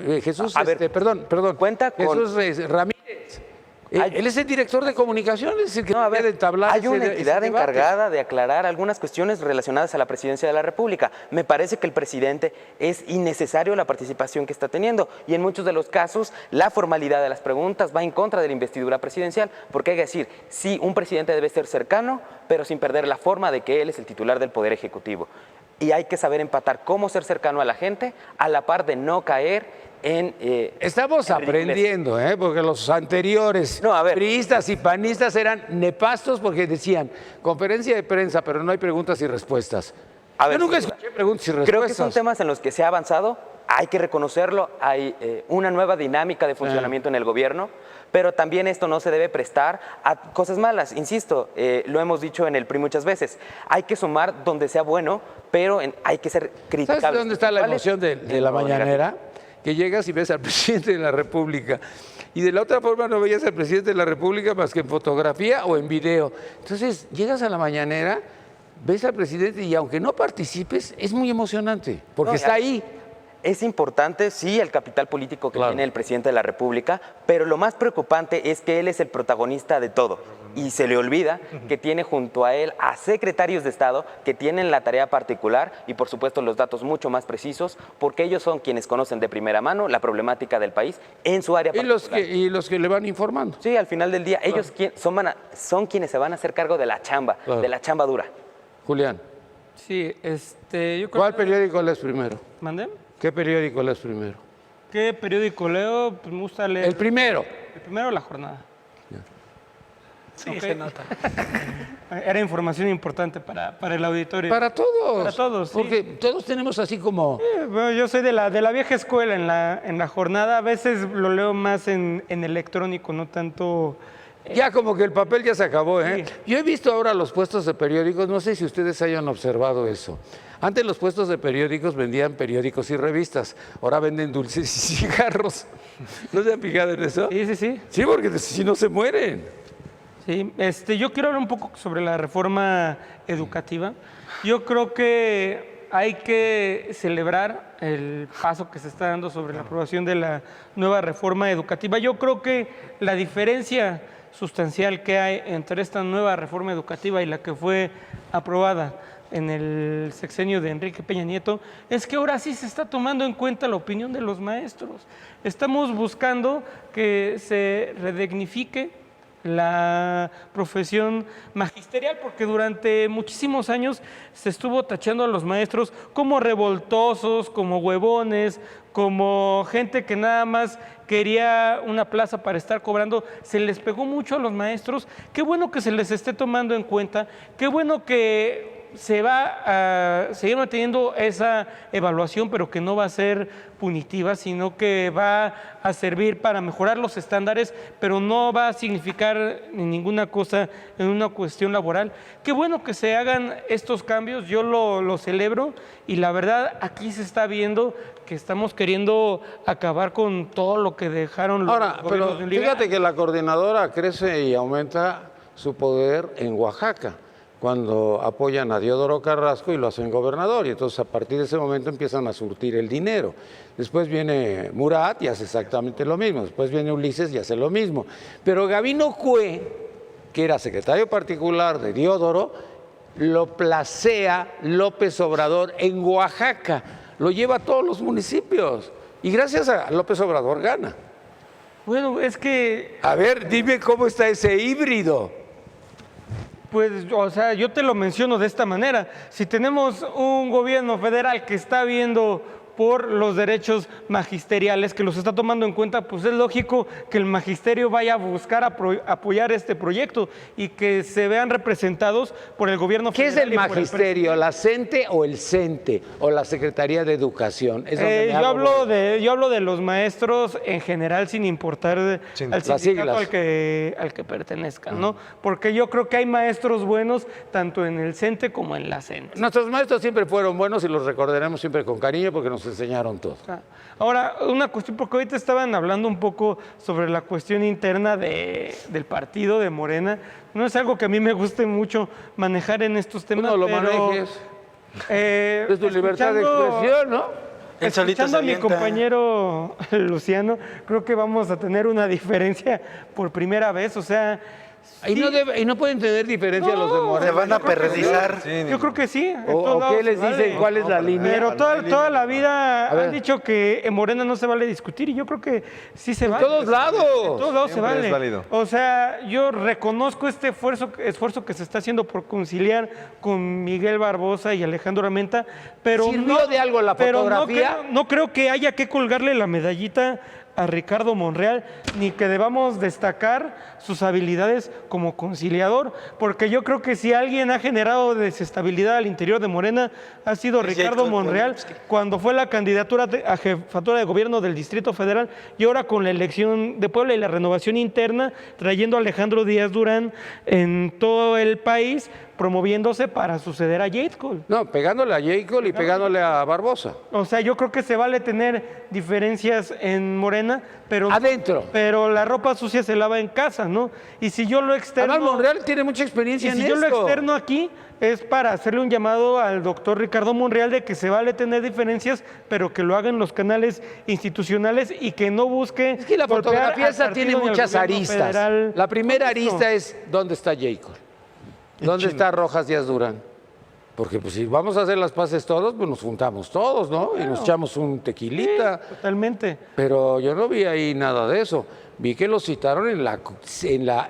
Speaker 1: perdón,
Speaker 3: cuenta con...
Speaker 1: Jesús Ramírez. Él es el director de comunicaciones, es el que debe entablar
Speaker 3: hay una entidad encargada de aclarar algunas cuestiones relacionadas a la presidencia de la República. Me parece que el presidente es innecesario la participación que está teniendo, y en muchos de los casos la formalidad de las preguntas va en contra de la investidura presidencial, porque hay que decir, sí, un presidente debe ser cercano, pero sin perder la forma de que él es el titular del Poder Ejecutivo. Y hay que saber empatar cómo ser cercano a la gente, a la par de no caer en...
Speaker 1: Estamos aprendiendo, porque los anteriores priistas y panistas eran nefastos porque decían, conferencia de prensa, pero no hay preguntas y respuestas. Yo nunca escuché preguntas y respuestas.
Speaker 3: Creo que son temas en los que se ha avanzado, hay que reconocerlo, hay una nueva dinámica de funcionamiento en el gobierno, pero también esto no se debe prestar a cosas malas. Insisto, lo hemos dicho en el PRI muchas veces, hay que sumar donde sea bueno, pero hay que ser criticables.
Speaker 1: ¿Sabes dónde está la emoción de la mañanera? Que llegas y ves al presidente de la República, y de la otra forma no veías al presidente de la República más que en fotografía o en video. Entonces, llegas a la mañanera, ves al presidente y aunque no participes, es muy emocionante, porque está ahí.
Speaker 3: Es importante, sí, el capital político que tiene el presidente de la República, pero lo más preocupante es que él es el protagonista de todo. Y se le olvida que tiene junto a él a secretarios de Estado que tienen la tarea particular y, por supuesto, los datos mucho más precisos, porque ellos son quienes conocen de primera mano la problemática del país en su área particular.
Speaker 1: Y los que le van informando.
Speaker 3: Sí, al final del día, ellos son quienes se van a hacer cargo de la chamba, de la chamba dura.
Speaker 1: Julián.
Speaker 4: Sí, yo creo
Speaker 1: ¿Cuál periódico lees primero?
Speaker 4: ¿Mandé?
Speaker 1: ¿Qué periódico lees primero?
Speaker 4: ¿Qué periódico leo? Pues me gusta leer...
Speaker 1: El primero.
Speaker 4: El primero, La Jornada.
Speaker 5: Sí, se nota.
Speaker 4: Era información importante para el auditorio.
Speaker 1: Para todos.
Speaker 4: Para todos, sí.
Speaker 1: Porque todos tenemos así como...
Speaker 4: Bueno, yo soy de la vieja escuela en la Jornada. A veces lo leo más en electrónico, no tanto...
Speaker 1: Ya como que el papel ya se acabó, ¿eh?
Speaker 4: Sí.
Speaker 1: Yo he visto ahora los puestos de periódicos, no sé si ustedes hayan observado eso. Antes los puestos de periódicos vendían periódicos y revistas, ahora venden dulces y cigarros. ¿No se han fijado en eso?
Speaker 4: Sí, sí, sí.
Speaker 1: Sí, porque si no se mueren.
Speaker 4: Sí, yo quiero hablar un poco sobre la reforma educativa. Yo creo que hay que celebrar el paso que se está dando sobre la aprobación de la nueva reforma educativa. Yo creo que la diferencia sustancial que hay entre esta nueva reforma educativa y la que fue aprobada en el sexenio de Enrique Peña Nieto es que ahora sí se está tomando en cuenta la opinión de los maestros. Estamos buscando que se redignifique la profesión magisterial, porque durante muchísimos años se estuvo tachando a los maestros como revoltosos, como huevones, como gente que nada más quería una plaza para estar cobrando. Se les pegó mucho a los maestros. Qué bueno que se les esté tomando en cuenta, qué bueno que se va a seguir manteniendo esa evaluación, pero que no va a ser punitiva, sino que va a servir para mejorar los estándares, pero no va a significar ninguna cosa en una cuestión laboral. Qué bueno que se hagan estos cambios, yo lo celebro, y la verdad aquí se está viendo que estamos queriendo acabar con todo lo que dejaron los
Speaker 1: Ahora,
Speaker 4: gobiernos
Speaker 1: pero
Speaker 4: neoliberales.
Speaker 1: fíjate que la coordinadora crece y aumenta su poder en Oaxaca, cuando apoyan a Diodoro Carrasco y lo hacen gobernador, y entonces a partir de ese momento empiezan a surtir el dinero. Después viene Murat y hace exactamente lo mismo, después viene Ulises y hace lo mismo. Pero Gabino Cue, que era secretario particular de Diodoro, lo placea López Obrador en Oaxaca, lo lleva a todos los municipios, y gracias a López Obrador gana.
Speaker 4: Bueno, es que
Speaker 1: A ver, dime cómo está ese híbrido.
Speaker 4: pues, o sea, yo te lo menciono de esta manera. Si tenemos un gobierno federal que está viendo por los derechos magisteriales, que los está tomando en cuenta, pues es lógico que el magisterio vaya a buscar apoyar este proyecto y que se vean representados por el gobierno
Speaker 1: ¿Qué es
Speaker 4: federal.
Speaker 1: el
Speaker 4: y por
Speaker 1: magisterio? ¿La CENTE o el CENTE? ¿O la Secretaría de Educación? Es donde me
Speaker 4: yo
Speaker 1: hago
Speaker 4: hablo de los maestros en general, sin importar al
Speaker 1: Las
Speaker 4: sindicato
Speaker 1: siglas.
Speaker 4: al que pertenezcan, ¿no? Porque yo creo que hay maestros buenos tanto en el CENTE como en la CENTE.
Speaker 1: Nuestros maestros siempre fueron buenos y los recordaremos siempre con cariño porque nos enseñaron todo.
Speaker 4: Ahora, una cuestión, porque ahorita estaban hablando un poco sobre la cuestión interna del partido de Morena. No es algo que a mí me guste mucho manejar en estos temas,
Speaker 1: No lo
Speaker 4: pero,
Speaker 1: manejes. Es tu libertad de
Speaker 4: escuchando-
Speaker 1: expresión, ¿no?
Speaker 5: Él solito
Speaker 4: Escuchando a
Speaker 5: se
Speaker 4: mi
Speaker 5: avienta.
Speaker 4: compañero Luciano, creo que vamos a tener una diferencia por primera vez. O sea,
Speaker 1: Y,
Speaker 4: sí,
Speaker 1: y no pueden tener diferencia los de
Speaker 5: Se
Speaker 1: Morena.
Speaker 5: van a perredizar.
Speaker 4: yo creo que sí. en
Speaker 1: ¿O
Speaker 4: todos lados
Speaker 1: qué les
Speaker 4: se
Speaker 1: dicen?
Speaker 4: vale.
Speaker 1: ¿Cuál es la línea?
Speaker 4: Pero toda la vida
Speaker 1: A ver.
Speaker 4: han dicho que en Morena no se vale discutir, y yo creo que sí se vale.
Speaker 1: todos lados.
Speaker 4: En todos lados se
Speaker 2: Siempre
Speaker 4: vale.
Speaker 2: es válido.
Speaker 4: O sea, yo reconozco este esfuerzo que se está haciendo por conciliar con Miguel Barbosa y Alejandro Armenta, pero
Speaker 1: ¿Sirvió de algo la
Speaker 4: pero
Speaker 1: fotografía?
Speaker 4: no creo que haya que colgarle la medallita a Ricardo Monreal, ni que debamos destacar sus habilidades como conciliador, porque yo creo que si alguien ha generado desestabilidad al interior de Morena ha sido
Speaker 5: Es
Speaker 4: Ricardo
Speaker 5: Jacob
Speaker 4: Monreal
Speaker 5: Polensky.
Speaker 4: cuando fue la candidatura a jefatura de gobierno del Distrito Federal, y ahora con la elección de Puebla y la renovación interna, trayendo a Alejandro Díaz Durán en todo el país, promoviéndose para suceder a Jade Cole.
Speaker 1: No, pegándole a Jacob y pegándole a Barbosa.
Speaker 4: O sea, yo creo que se vale tener diferencias en Morena, pero
Speaker 1: Adentro.
Speaker 4: pero la ropa sucia se lava en casa, ¿no? Y si yo lo externo,
Speaker 1: Además, Monreal tiene mucha experiencia
Speaker 4: y si
Speaker 1: en
Speaker 4: yo lo
Speaker 1: esto.
Speaker 4: externo aquí es para hacerle un llamado al doctor Ricardo Monreal de que se vale tener diferencias, pero que lo hagan los canales institucionales y que no busque.
Speaker 1: Es que la
Speaker 4: golpear
Speaker 1: fotografía
Speaker 4: al
Speaker 1: esa
Speaker 4: partido
Speaker 1: tiene
Speaker 4: ni al
Speaker 1: muchas
Speaker 4: gobierno
Speaker 1: aristas.
Speaker 4: federal.
Speaker 1: La primera
Speaker 4: Con esto.
Speaker 1: arista es ¿dónde está Jacob? ¿Dónde está Rojas Díaz Durán? Porque pues si vamos a hacer las paces todos, pues nos juntamos todos, ¿no? Y nos echamos un tequilita.
Speaker 4: Totalmente.
Speaker 1: Pero yo no vi ahí nada de eso. Vi que lo citaron en la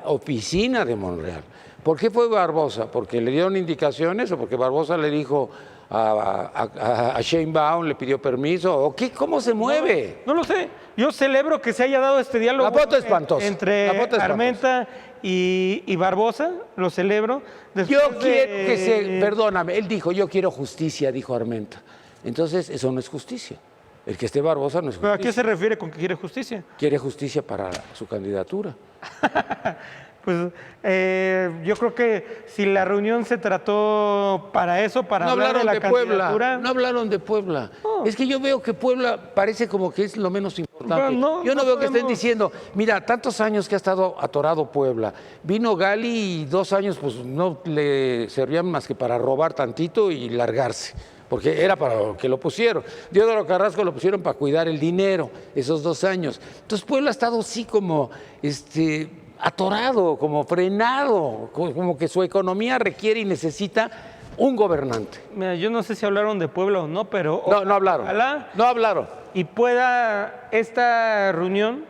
Speaker 1: oficina de Monreal. ¿Por qué fue Barbosa? ¿Porque le dieron indicaciones o porque Barbosa le dijo a Sheinbaum, le pidió permiso? ¿O qué? ¿Cómo se mueve?
Speaker 4: No lo sé. Yo celebro que se haya dado este diálogo
Speaker 1: La foto espantosa.
Speaker 4: entre
Speaker 1: La foto espantosa.
Speaker 4: Armenta y Barbosa. Lo celebro.
Speaker 1: Yo
Speaker 4: Después
Speaker 1: quiero
Speaker 4: de-
Speaker 1: que se... Perdóname, él dijo, yo quiero justicia, dijo Armenta. Entonces, eso no es justicia. El que esté Barbosa no es
Speaker 4: ¿Pero a
Speaker 1: justicia.
Speaker 4: qué se refiere con que quiere justicia?
Speaker 1: Quiere justicia para su candidatura.
Speaker 4: Pues yo creo que si la reunión se trató para eso, para
Speaker 1: No
Speaker 4: hablar de
Speaker 1: hablaron
Speaker 4: la
Speaker 1: de Puebla.
Speaker 4: candidatura.
Speaker 1: No hablaron de Puebla. Es que yo veo que Puebla parece como que es lo menos importante.
Speaker 4: Bueno,
Speaker 1: yo no
Speaker 4: no
Speaker 1: veo que estén
Speaker 4: podemos-
Speaker 1: diciendo, mira, tantos años que ha estado atorado Puebla. Vino Gali y 2 años pues no le servían más que para robar tantito y largarse. Porque era para lo que lo pusieron. Diodoro Carrasco lo pusieron para cuidar el dinero esos 2 años. Entonces Puebla ha estado así como atorado, como frenado, como que su economía requiere y necesita un gobernante.
Speaker 4: Mira, yo no sé si hablaron de Puebla o no, pero
Speaker 1: No hablaron.
Speaker 4: ojalá
Speaker 1: No hablaron.
Speaker 4: y pueda esta reunión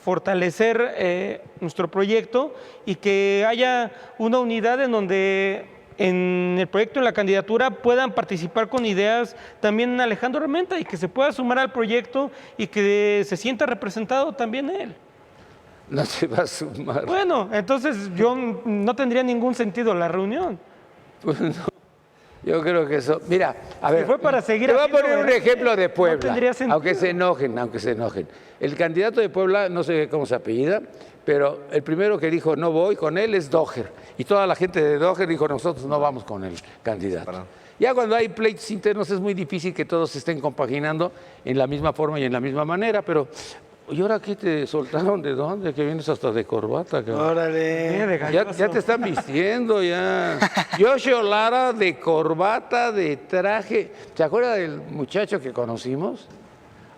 Speaker 4: fortalecer nuestro proyecto y que haya una unidad en donde en el proyecto, en la candidatura, puedan participar con ideas también Alejandro Armenta y que se pueda sumar al proyecto y que se sienta representado también él.
Speaker 1: No se va a sumar.
Speaker 4: Bueno, entonces yo no tendría ningún sentido la reunión.
Speaker 1: Yo creo que eso. Mira, a ver.
Speaker 4: fue para seguir
Speaker 1: te voy a
Speaker 4: haciendo,
Speaker 1: poner un
Speaker 4: ¿verdad?
Speaker 1: ejemplo de
Speaker 4: No
Speaker 1: Puebla.
Speaker 4: tendría sentido.
Speaker 1: Aunque se enojen. El candidato de Puebla, no sé cómo se apellida, pero el primero que dijo no voy con él es Doher. Y toda la gente de Doher dijo nosotros no vamos con el candidato. Ya cuando hay pleitos internos es muy difícil que todos se estén compaginando en la misma forma y en la misma manera, pero. ¿Y ahora aquí te soltaron de dónde? Que vienes hasta de corbata, cabrón.
Speaker 5: Órale.
Speaker 1: Ya te están vistiendo, ya. Yoshio Lara de corbata, de traje. ¿Se acuerda del muchacho que conocimos?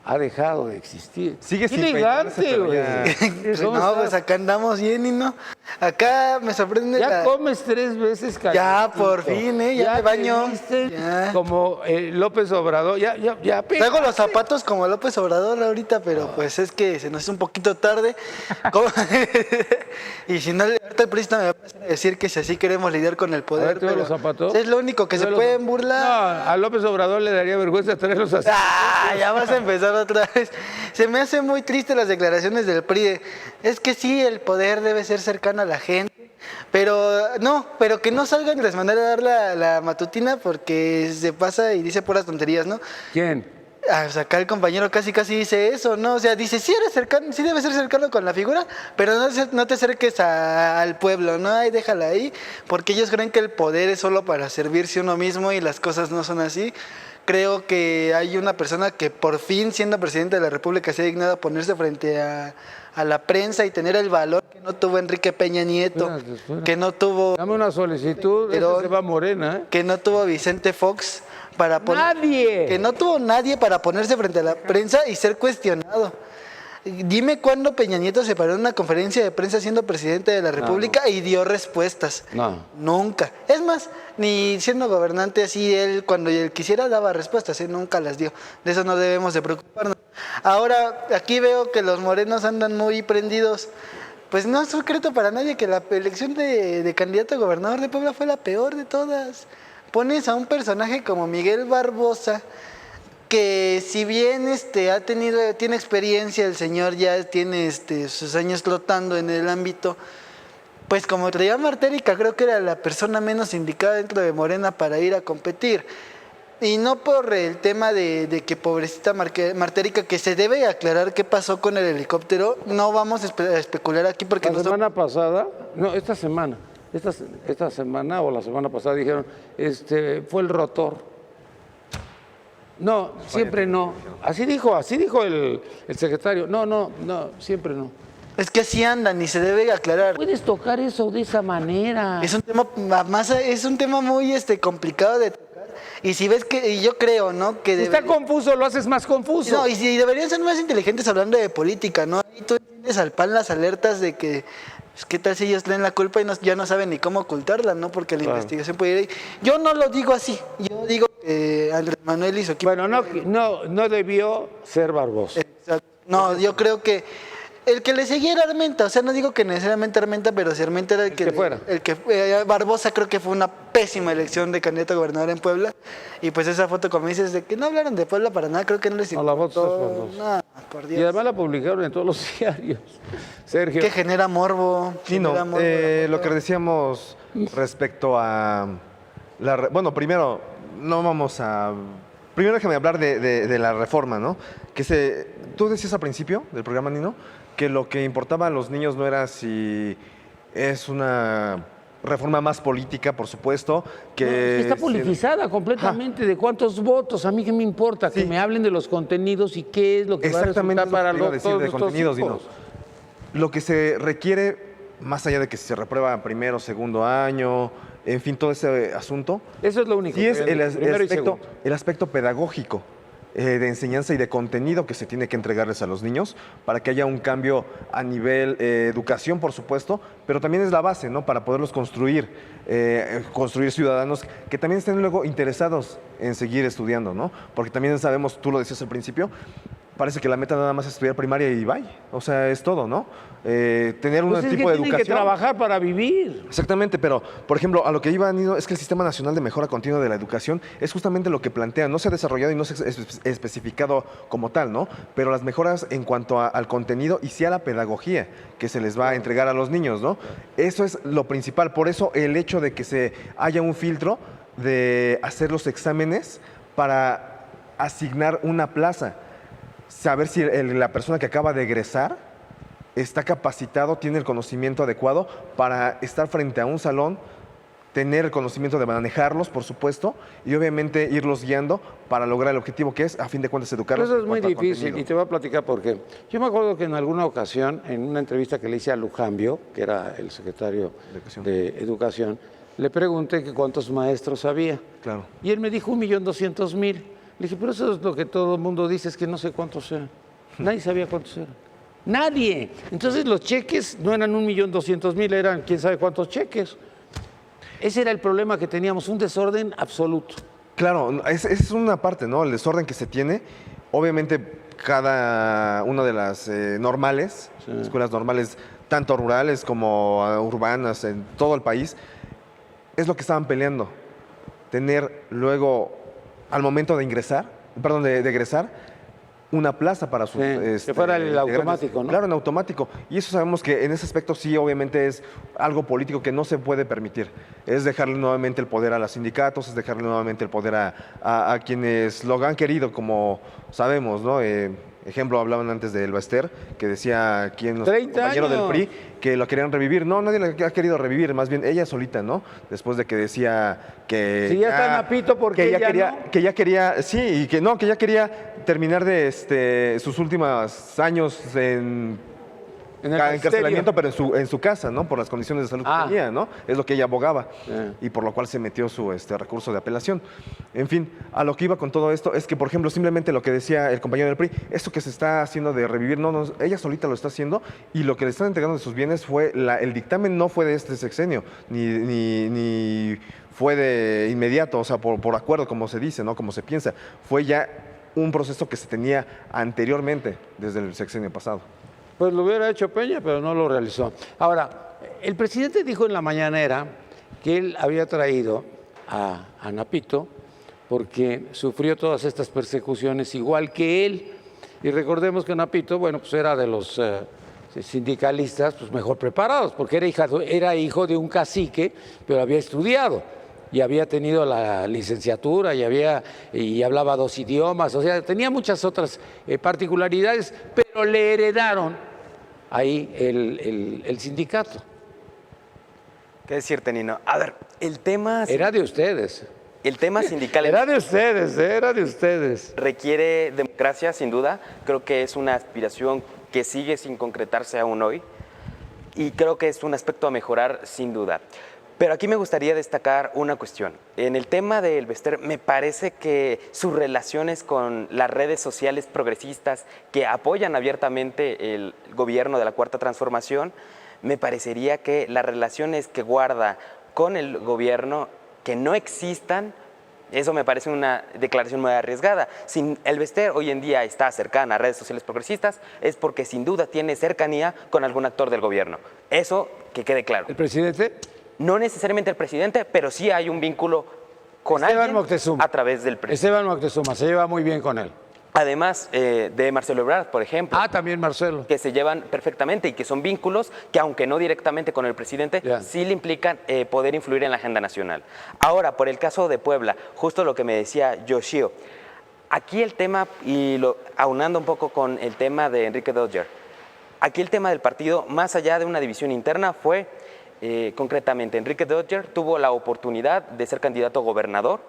Speaker 1: Ha dejado de existir.
Speaker 2: Sigue
Speaker 1: Qué
Speaker 2: sin
Speaker 1: elegante,
Speaker 2: peinarse, pero
Speaker 1: güey.
Speaker 2: ya.
Speaker 1: ¿Cómo
Speaker 5: No,
Speaker 1: estás?
Speaker 5: pues acá andamos bien y no. Acá me sorprende
Speaker 1: Ya comes 3 veces calientito.
Speaker 5: Ya, por fin, ya me
Speaker 1: te
Speaker 5: baño.
Speaker 1: viste
Speaker 5: Ya.
Speaker 1: como López Obrador. Ya
Speaker 5: Traigo los zapatos como López Obrador ahorita, pero pues es que se nos hizo un poquito tarde. ¿Cómo? Y si no, ahorita el periodista me va a empezar a decir que si así queremos lidiar con el poder.
Speaker 1: A ver, ¿trae
Speaker 5: pero
Speaker 1: los zapatos?
Speaker 5: Es lo único que se pueden burlar.
Speaker 1: No, a López Obrador le daría vergüenza traerlos así.
Speaker 5: Ya vas a empezar otra vez. Se me hace muy triste las declaraciones del PRI. Es que sí, el poder debe ser cercano a la gente. Pero que no salgan y les mandaré a dar la matutina porque se pasa y dice puras tonterías, ¿no?
Speaker 1: ¿Quién?
Speaker 5: Pues acá el compañero casi dice eso, ¿no? O sea, dice, sí eres cercano, sí debes ser cercano con la figura, pero no te acerques al pueblo, ¿no? Ay, déjala ahí, porque ellos creen que el poder es solo para servirse uno mismo y las cosas no son así. Creo que hay una persona que por fin, siendo presidente de la República, se ha dignado a ponerse frente a la prensa y tener el valor que no tuvo Enrique Peña Nieto,
Speaker 1: Espérate.
Speaker 5: que no tuvo...
Speaker 1: Dame una solicitud,
Speaker 5: Pero-
Speaker 1: se va Morena, ¿eh?
Speaker 5: que no tuvo Vicente Fox para
Speaker 1: ¡Nadie!
Speaker 5: que no tuvo nadie para ponerse frente a la prensa y ser cuestionado. Dime cuándo Peña Nieto se paró en una conferencia de prensa siendo presidente de la República y dio respuestas.
Speaker 1: No.
Speaker 5: Nunca. Es más, ni siendo gobernante así, él cuando él quisiera daba respuestas, nunca las dio. De eso no debemos de preocuparnos. Ahora, aquí veo que los morenos andan muy prendidos. Pues no es secreto para nadie que la elección de candidato a gobernador de Puebla fue la peor de todas. Pones a un personaje como Miguel Barbosa, que si bien tiene experiencia, el señor ya tiene sus años flotando en el ámbito, pues como traía Martérica, creo que era la persona menos indicada dentro de Morena para ir a competir. Y no por el tema de que pobrecita Martérica, que se debe aclarar qué pasó con el helicóptero, no vamos a especular aquí porque
Speaker 1: La semana pasada, no, esta semana o la semana pasada dijeron, fue el rotor. No, siempre no. Así dijo el secretario. No, siempre no.
Speaker 5: Es que así andan y se debe aclarar.
Speaker 1: Puedes tocar eso de esa manera.
Speaker 5: Es un tema muy complicado de tocar. Y si ves y yo creo, ¿no? Que
Speaker 1: Si está confuso, lo haces más confuso.
Speaker 5: No, y si deberían ser más inteligentes hablando de política, ¿no? Ahí tú entiendes al PAN las alertas de que, pues, ¿qué tal si ellos leen la culpa y ya no saben ni cómo ocultarla, ¿no? Porque la investigación puede ir ahí. Yo no lo digo así. Yo digo que Andrés Manuel y su equipo...
Speaker 1: Bueno, no debió ser Barbosa.
Speaker 5: Exacto. No, yo creo que el que le seguía era Armenta, o sea, no digo que necesariamente Armenta, pero si Armenta era el que
Speaker 1: fuera.
Speaker 5: Barbosa creo que fue una pésima elección de candidato a gobernador en Puebla, y pues esa foto, como dices, de que no hablaron de Puebla para nada, creo que no les
Speaker 1: No, la foto está
Speaker 5: importó.
Speaker 1: espantosa.
Speaker 5: No, por
Speaker 1: Y
Speaker 5: Dios.
Speaker 1: además la publicaron en todos los diarios. Sergio.
Speaker 5: Que genera morbo.
Speaker 2: Sí, no,
Speaker 5: genera morbo la
Speaker 2: lo
Speaker 5: foto.
Speaker 2: que decíamos respecto a... Bueno, primero, no vamos a... Primero déjame hablar de la reforma, ¿no? Tú decías al principio del programa, Nino, que lo que importaba a los niños no era si es una reforma más política, por supuesto, que...
Speaker 1: Está politizada completamente. ¿De cuántos votos? A mí qué me importa. Que
Speaker 2: Sí.
Speaker 1: me hablen de los contenidos y qué es lo que va a
Speaker 2: Exactamente
Speaker 1: resultar para
Speaker 2: lo que te iba a decir
Speaker 1: todos
Speaker 2: de
Speaker 1: estos
Speaker 2: contenidos,
Speaker 1: hijos.
Speaker 2: Dino. Lo que se requiere, más allá de que si se reprueba primero, segundo año, en fin, todo ese asunto,
Speaker 1: Eso es lo único.
Speaker 2: sí es
Speaker 1: que- primero y segundo.
Speaker 2: el aspecto pedagógico de enseñanza y de contenido que se tiene que entregarles a los niños para que haya un cambio a nivel educación, por supuesto, pero también es la base, ¿no? Para poderlos construir ciudadanos que también estén luego interesados en seguir estudiando, ¿no? Porque también sabemos, tú lo decías al principio, parece que la meta nada más es estudiar primaria y bye. O sea, es todo, ¿no? Tener un
Speaker 1: Pues es que
Speaker 2: tipo de
Speaker 1: tienen
Speaker 2: educación.
Speaker 1: que trabajar para vivir.
Speaker 2: Exactamente, pero, por ejemplo, a lo que iba Nino, es que el Sistema Nacional de Mejora Continua de la Educación es justamente lo que plantea. No se ha desarrollado y no se ha especificado como tal, ¿no? Pero las mejoras en cuanto al contenido y sí a la pedagogía que se les va a entregar a los niños, ¿no? Eso es lo principal. Por eso el hecho de que se haya un filtro de hacer los exámenes para asignar una plaza. Saber si la persona que acaba de egresar está capacitado, tiene el conocimiento adecuado para estar frente a un salón, tener el conocimiento de manejarlos, por supuesto, y obviamente irlos guiando para lograr el objetivo que es, a fin de cuentas, educarlos.
Speaker 1: Eso es muy
Speaker 2: en cuanto a
Speaker 1: difícil
Speaker 2: contenido.
Speaker 1: y te voy a platicar por qué. Yo me acuerdo que en alguna ocasión, en una entrevista que le hice a Lujambio, que era el secretario de Educación, le pregunté que cuántos maestros había.
Speaker 2: Claro.
Speaker 1: Y él me dijo 1.200.000. Le dije, pero eso es lo que todo el mundo dice, es que no sé cuántos eran. Nadie sabía cuántos eran. Nadie. Entonces los cheques no eran 1.200.000, eran quién sabe cuántos cheques. Ese era el problema que teníamos, un desorden absoluto.
Speaker 2: Claro, esa es una parte, ¿no? El desorden que se tiene. Obviamente, cada una de las normales, escuelas normales, tanto rurales como urbanas, en todo el país, es lo que estaban peleando. Tener luego, al momento de ingresar, perdón, de egresar, una plaza para sus...
Speaker 1: que fuera el automático, ¿no?
Speaker 2: Claro, en automático. Y eso sabemos que en ese aspecto sí, obviamente, es algo político que no se puede permitir. Es dejarle nuevamente el poder a los sindicatos, es dejarle nuevamente el poder a quienes lo han querido, como sabemos, ¿no? Ejemplo, hablaban antes del Baster, que decía aquí en los compañeros del PRI que lo querían revivir. No, nadie lo ha querido revivir, más bien ella solita, ¿no? Después de que decía que...
Speaker 1: Si ya está Napito, ¿por qué ya
Speaker 2: quería,
Speaker 1: no?
Speaker 2: que ya quería, sí, y que no, que ya quería terminar de sus últimos años en encarcelamiento, pero en su casa, ¿no? Por las condiciones de salud que tenía, ¿no? Es lo que ella abogaba y por lo cual se metió su recurso de apelación. En fin, a lo que iba con todo esto es que, por ejemplo, simplemente lo que decía el compañero del PRI, esto que se está haciendo de revivir, ella solita lo está haciendo y lo que le están entregando de sus bienes fue, el dictamen no fue de este sexenio, ni fue de inmediato, o sea, por acuerdo, como se dice, ¿no? Como se piensa. Fue ya un proceso que se tenía anteriormente, desde el sexenio pasado.
Speaker 1: Pues lo hubiera hecho Peña, pero no lo realizó. Ahora, el presidente dijo en la mañanera que él había traído a Napito porque sufrió todas estas persecuciones igual que él. Y recordemos que Napito, bueno, pues era de los sindicalistas pues mejor preparados, porque era hijo de un cacique, pero había estudiado y había tenido la licenciatura y hablaba 2 idiomas, o sea, tenía muchas otras particularidades, pero le heredaron ahí el sindicato.
Speaker 3: ¿Qué decirte, Nino? A ver, el tema...
Speaker 1: Era de ustedes.
Speaker 3: El tema sindical...
Speaker 1: Era de ustedes.
Speaker 3: Requiere democracia, sin duda. Creo que es una aspiración que sigue sin concretarse aún hoy. Y creo que es un aspecto a mejorar, sin duda. Pero aquí me gustaría destacar una cuestión. En el tema del Baster, me parece que sus relaciones con las redes sociales progresistas que apoyan abiertamente el gobierno de la Cuarta Transformación, me parecería que las relaciones que guarda con el gobierno, que no existan, eso me parece una declaración muy arriesgada. Si el Baster hoy en día está cercana a redes sociales progresistas, es porque sin duda tiene cercanía con algún actor del gobierno. Eso que quede claro.
Speaker 1: ¿El presidente?
Speaker 3: No necesariamente el presidente, pero sí hay un vínculo con
Speaker 1: Esteban
Speaker 3: alguien
Speaker 1: Moctezuma.
Speaker 3: a través del presidente.
Speaker 1: Esteban Moctezuma, se lleva muy bien con él.
Speaker 3: Además de Marcelo Ebrard, por ejemplo.
Speaker 1: También Marcelo.
Speaker 3: Que se llevan perfectamente y que son vínculos que, aunque no directamente con el presidente, sí le implican poder influir en la agenda nacional. Ahora, por el caso de Puebla, justo lo que me decía Yoshio, aquí el tema, y aunando un poco con el tema de Enrique Dodger, aquí el tema del partido, más allá de una división interna, fue... concretamente, Enrique Dodger tuvo la oportunidad de ser candidato a gobernador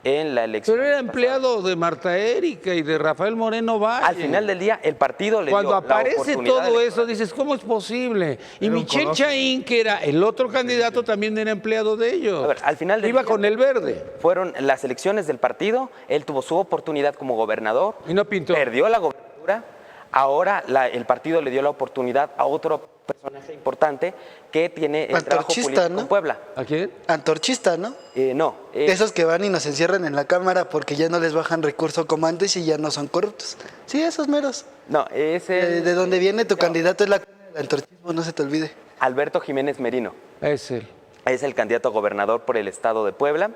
Speaker 3: en la elección.
Speaker 1: Pero era empleado de Marta Erika y de Rafael Moreno Valle.
Speaker 3: Al final del día, el partido le
Speaker 1: Cuando
Speaker 3: dio
Speaker 1: aparece
Speaker 3: la oportunidad
Speaker 1: todo eso, dices, ¿cómo es posible? Y Michel Chaín, que era el otro candidato, también era empleado de ellos.
Speaker 3: A ver, al final del
Speaker 1: Iba
Speaker 3: día,
Speaker 1: con el verde.
Speaker 3: fueron las elecciones del partido, él tuvo su oportunidad como gobernador.
Speaker 1: Y no pintó.
Speaker 3: Perdió la gobernatura. Ahora el partido le dio la oportunidad a otro personaje importante que tiene el trabajo político en Puebla.
Speaker 1: ¿A quién?
Speaker 5: Antorchista, ¿no?
Speaker 3: No.
Speaker 5: De esos que van y nos encierran en la cámara porque ya no les bajan recurso como antes y ya no son corruptos. Sí, esos meros.
Speaker 3: No, es el...
Speaker 5: De donde viene tu candidato es el antorchismo, no se te olvide.
Speaker 3: Alberto Jiménez Merino.
Speaker 1: Es él.
Speaker 3: Es el candidato a gobernador por el estado de Puebla.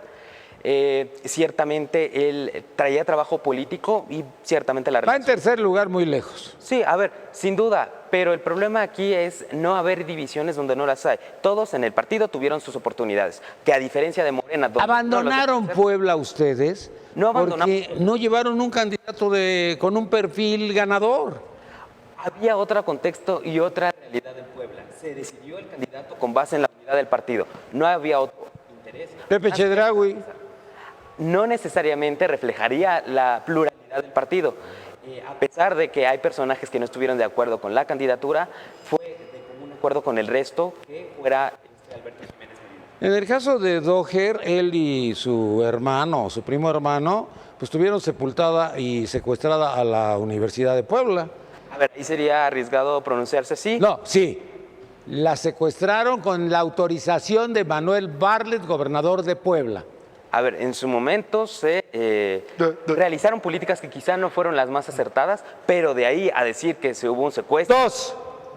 Speaker 3: Ciertamente él traía trabajo político y ciertamente la
Speaker 1: Va en
Speaker 3: relación...
Speaker 1: tercer lugar muy lejos.
Speaker 3: Sí, a ver, sin duda, pero el problema aquí es no haber divisiones donde no las hay. Todos en el partido tuvieron sus oportunidades, que a diferencia de Morena... donde
Speaker 1: ¿Abandonaron
Speaker 3: no
Speaker 1: Puebla ustedes?
Speaker 3: No abandonamos.
Speaker 1: Porque no llevaron un candidato con un perfil ganador.
Speaker 3: Había otro contexto y otra realidad en Puebla. Se decidió el candidato con base en la unidad del partido. No había otro interés.
Speaker 1: Pepe Chedraui.
Speaker 3: No necesariamente reflejaría la pluralidad del partido. A pesar de que hay personajes que no estuvieron de acuerdo con la candidatura, fue de común acuerdo con el resto que fuera Alberto Jiménez Medina.
Speaker 1: En el caso de Doher, él y su hermano, su primo hermano, pues tuvieron sepultada y secuestrada a la Universidad de Puebla.
Speaker 3: A ver, ahí sería arriesgado pronunciarse sí.
Speaker 1: No, sí. La secuestraron con la autorización de Manuel Bartlett, gobernador de Puebla.
Speaker 3: A ver, en su momento se realizaron políticas que quizá no fueron las más acertadas, pero de ahí a decir que se hubo un secuestro...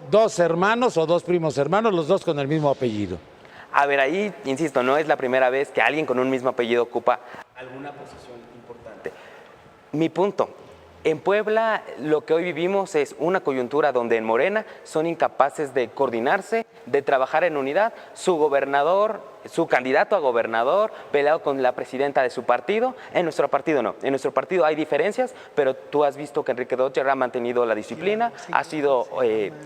Speaker 1: Dos hermanos o dos primos hermanos, los dos con el mismo apellido.
Speaker 3: A ver, ahí, insisto, no es la primera vez que alguien con un mismo apellido ocupa alguna posición importante. Mi punto, en Puebla lo que hoy vivimos es una coyuntura donde en Morena son incapaces de coordinarse, de trabajar en unidad. Su gobernador, su candidato a gobernador, peleado con la presidenta de su partido. En nuestro partido no. En nuestro partido hay diferencias, pero tú has visto que Enrique Docher ha mantenido la disciplina, ha sido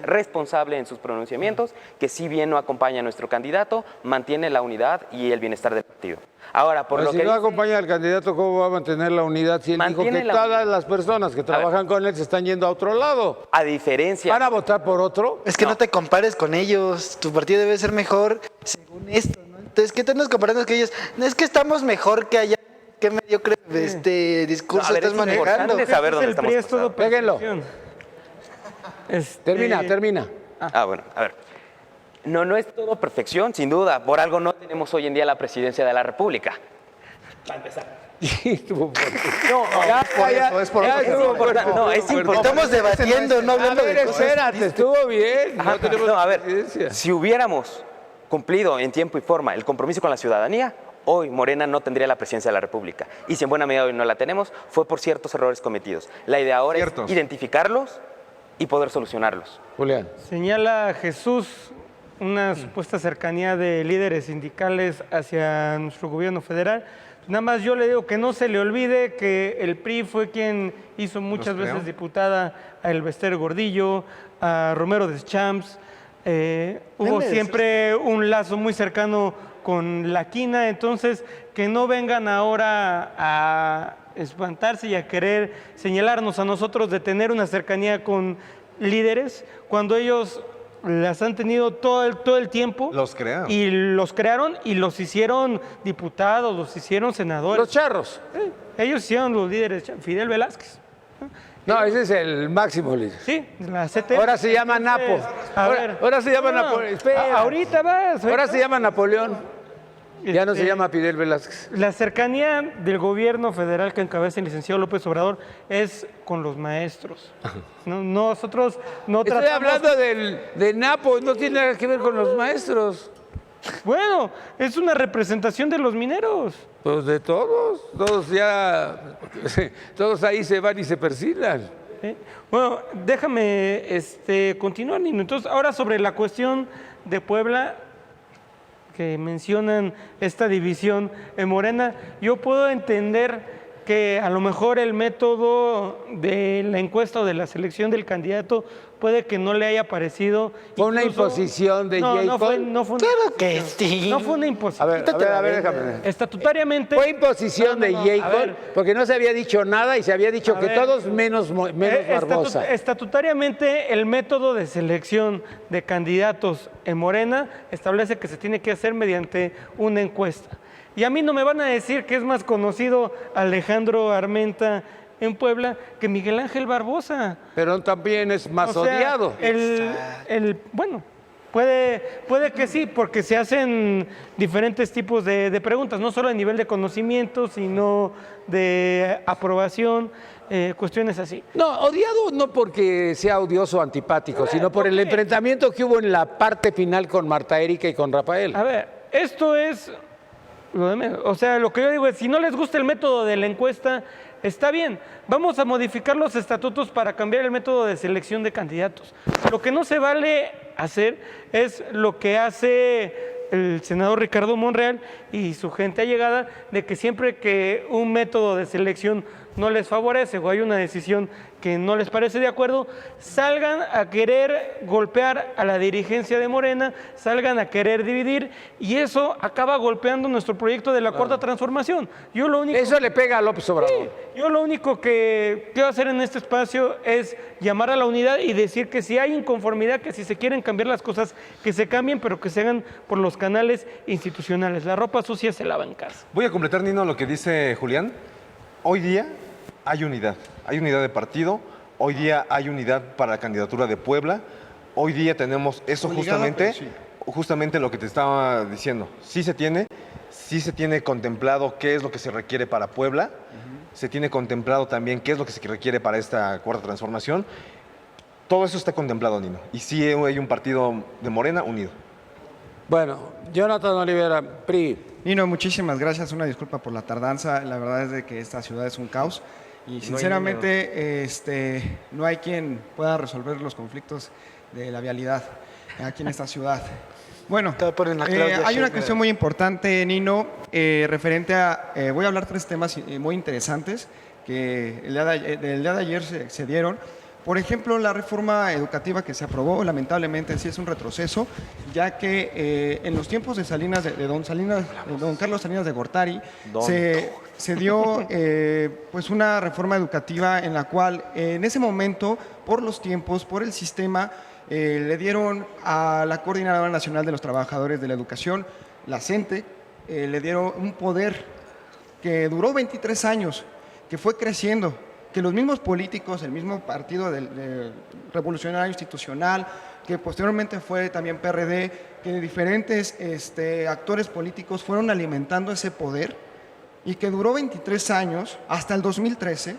Speaker 3: responsable en sus pronunciamientos, que si bien no acompaña a nuestro candidato, mantiene la unidad y el bienestar del partido. Ahora, por
Speaker 1: Pero
Speaker 3: lo
Speaker 1: si
Speaker 3: que
Speaker 1: no
Speaker 3: dice,
Speaker 1: acompaña al candidato, ¿cómo va a mantener la unidad si él dijo
Speaker 3: Mantiene
Speaker 1: que
Speaker 3: la
Speaker 1: todas
Speaker 3: unidad.
Speaker 1: las personas que trabajan con él se están yendo a otro lado?
Speaker 3: a diferencia...
Speaker 1: ¿Van a votar por otro?
Speaker 5: Es que no te compares con ellos. Tu partido debe ser mejor según esto, ¿no? Entonces, ¿qué te andas comparando con ellos? No es que estamos mejor que allá. ¿Qué mediocre discurso
Speaker 3: A ver,
Speaker 5: estás
Speaker 3: es
Speaker 5: manejando?
Speaker 3: importante saber dónde
Speaker 4: El PRI
Speaker 3: estamos
Speaker 4: es todo
Speaker 3: pasados.
Speaker 1: Péguenlo.
Speaker 4: perfección.
Speaker 1: Termina.
Speaker 3: Bueno, a ver. No es todo perfección, sin duda. Por algo no tenemos hoy en día la presidencia de la República. Para empezar.
Speaker 1: Estuvo fuerte.
Speaker 2: es por eso.
Speaker 1: estuvo fuerte.
Speaker 3: No, es importante.
Speaker 5: Estamos debatiendo, no
Speaker 1: A
Speaker 5: hablando
Speaker 1: ver,
Speaker 5: de cosas.
Speaker 1: espérate, estuvo bien.
Speaker 3: Ajá,
Speaker 1: No tenemos
Speaker 3: no, a ver,
Speaker 1: presidencia.
Speaker 3: si hubiéramos cumplido en tiempo y forma el compromiso con la ciudadanía, hoy Morena no tendría la presidencia de la República. Y si en buena medida hoy no la tenemos, fue por ciertos errores cometidos. La idea ahora
Speaker 2: Ciertos.
Speaker 3: es identificarlos y poder solucionarlos.
Speaker 1: Julián.
Speaker 4: Señala Jesús una supuesta cercanía de líderes sindicales hacia nuestro gobierno federal. Nada más yo le digo que no se le olvide que el PRI fue quien hizo muchas
Speaker 2: Los creó.
Speaker 4: veces diputada a Elbester Gordillo, a Romero Deschamps. Hubo siempre un lazo muy cercano con la quina, entonces que no vengan ahora a espantarse y a querer señalarnos a nosotros de tener una cercanía con líderes cuando ellos las han tenido todo el tiempo.
Speaker 2: Los crearon.
Speaker 4: Y los crearon y los hicieron diputados, los hicieron senadores.
Speaker 1: Los charros.
Speaker 4: Ellos hicieron los líderes. Fidel Velázquez.
Speaker 1: No, ese es el máximo líder.
Speaker 4: Sí, la CT.
Speaker 1: Ahora se llama Napo. Ahora se llama Napoleón. Espera.
Speaker 4: Ahorita vas.
Speaker 1: Ahora se llama Napoleón. Ya no se llama Fidel Velázquez.
Speaker 4: La cercanía del gobierno federal que encabeza el licenciado López Obrador es con los maestros. Nosotros no
Speaker 1: Estoy
Speaker 4: tratamos...
Speaker 1: hablando de Napo, no tiene nada que ver con los maestros.
Speaker 4: Bueno, es una representación de los mineros.
Speaker 1: Pues de todos ya, todos ahí se van y se persignan.
Speaker 4: ¿Sí? Bueno, déjame continuar, Nino. Entonces, ahora sobre la cuestión de Puebla, que mencionan esta división en Morena, yo puedo entender que a lo mejor el método de la encuesta o de la selección del candidato puede que no le haya parecido.
Speaker 1: ¿Fue una imposición de Jacob?
Speaker 4: No fue una
Speaker 5: Claro que sí.
Speaker 4: No fue una imposición.
Speaker 1: A ver, déjame.
Speaker 4: Estatutariamente.
Speaker 1: Fue imposición de
Speaker 4: a
Speaker 1: Jacob,
Speaker 4: ver.
Speaker 1: porque no se había dicho nada y se había dicho
Speaker 4: A
Speaker 1: que
Speaker 4: ver.
Speaker 1: todos menos Barbosa.
Speaker 4: Estatutariamente, el método de selección de candidatos en Morena establece que se tiene que hacer mediante una encuesta. Y a mí no me van a decir que es más conocido Alejandro Armenta en Puebla que Miguel Ángel Barbosa.
Speaker 1: Pero también es más
Speaker 4: O sea,
Speaker 1: odiado.
Speaker 4: Bueno, puede que sí, porque se hacen diferentes tipos de preguntas, no solo a nivel de conocimiento, sino de aprobación, cuestiones así.
Speaker 1: No, odiado no porque sea odioso o antipático, sino por el enfrentamiento que hubo en la parte final con Marta Erika y con Rafael.
Speaker 4: A ver, esto es lo de menos. O sea, lo que yo digo es, si no les gusta el método de la encuesta, Está bien, vamos a modificar los estatutos para cambiar el método de selección de candidatos. Lo que no se vale hacer es lo que hace el senador Ricardo Monreal y su gente allegada, de que siempre que un método de selección no les favorece o hay una decisión que no les parece de acuerdo, salgan a querer golpear a la dirigencia de Morena, salgan a querer dividir, y eso acaba golpeando nuestro proyecto de la Cuarta Transformación.
Speaker 1: Eso le pega a López Obrador.
Speaker 4: Sí, yo lo único que quiero hacer en este espacio es llamar a la unidad y decir que si hay inconformidad, que si se quieren cambiar las cosas, que se cambien, pero que se hagan por los canales institucionales. La ropa sucia se lava en casa.
Speaker 2: Voy a completar, Nino, lo que dice Julián. Hoy día hay unidad de partido, hoy día hay unidad para la candidatura de Puebla, hoy día tenemos eso justamente lo que te estaba diciendo. Sí se tiene contemplado qué es lo que se requiere para Puebla, se tiene contemplado también qué es lo que se requiere para esta Cuarta Transformación. Todo eso está contemplado, Nino, y sí hay un partido de Morena unido.
Speaker 1: Bueno, Jonathan Olivera, PRI.
Speaker 6: Nino, muchísimas gracias. Una disculpa por la tardanza. La verdad es de que esta ciudad es un caos y sinceramente no hay quien pueda resolver los conflictos de la vialidad aquí en esta ciudad. Bueno, hay una cuestión muy importante, Nino, referente a... voy a hablar 3 temas muy interesantes que el día de ayer se dieron. Por ejemplo, la reforma educativa que se aprobó, lamentablemente sí es un retroceso, ya que en los tiempos de Salinas, de don Carlos Salinas de Gortari, se dio pues una reforma educativa en la cual en ese momento, por los tiempos, por el sistema, le dieron a la Coordinadora Nacional de los Trabajadores de la Educación, la CENTE, le dieron un poder que duró 23 años, que fue creciendo, que los mismos políticos, el mismo partido del Revolucionario Institucional, que posteriormente fue también PRD, que diferentes actores políticos fueron alimentando ese poder y que duró 23 años, hasta el 2013,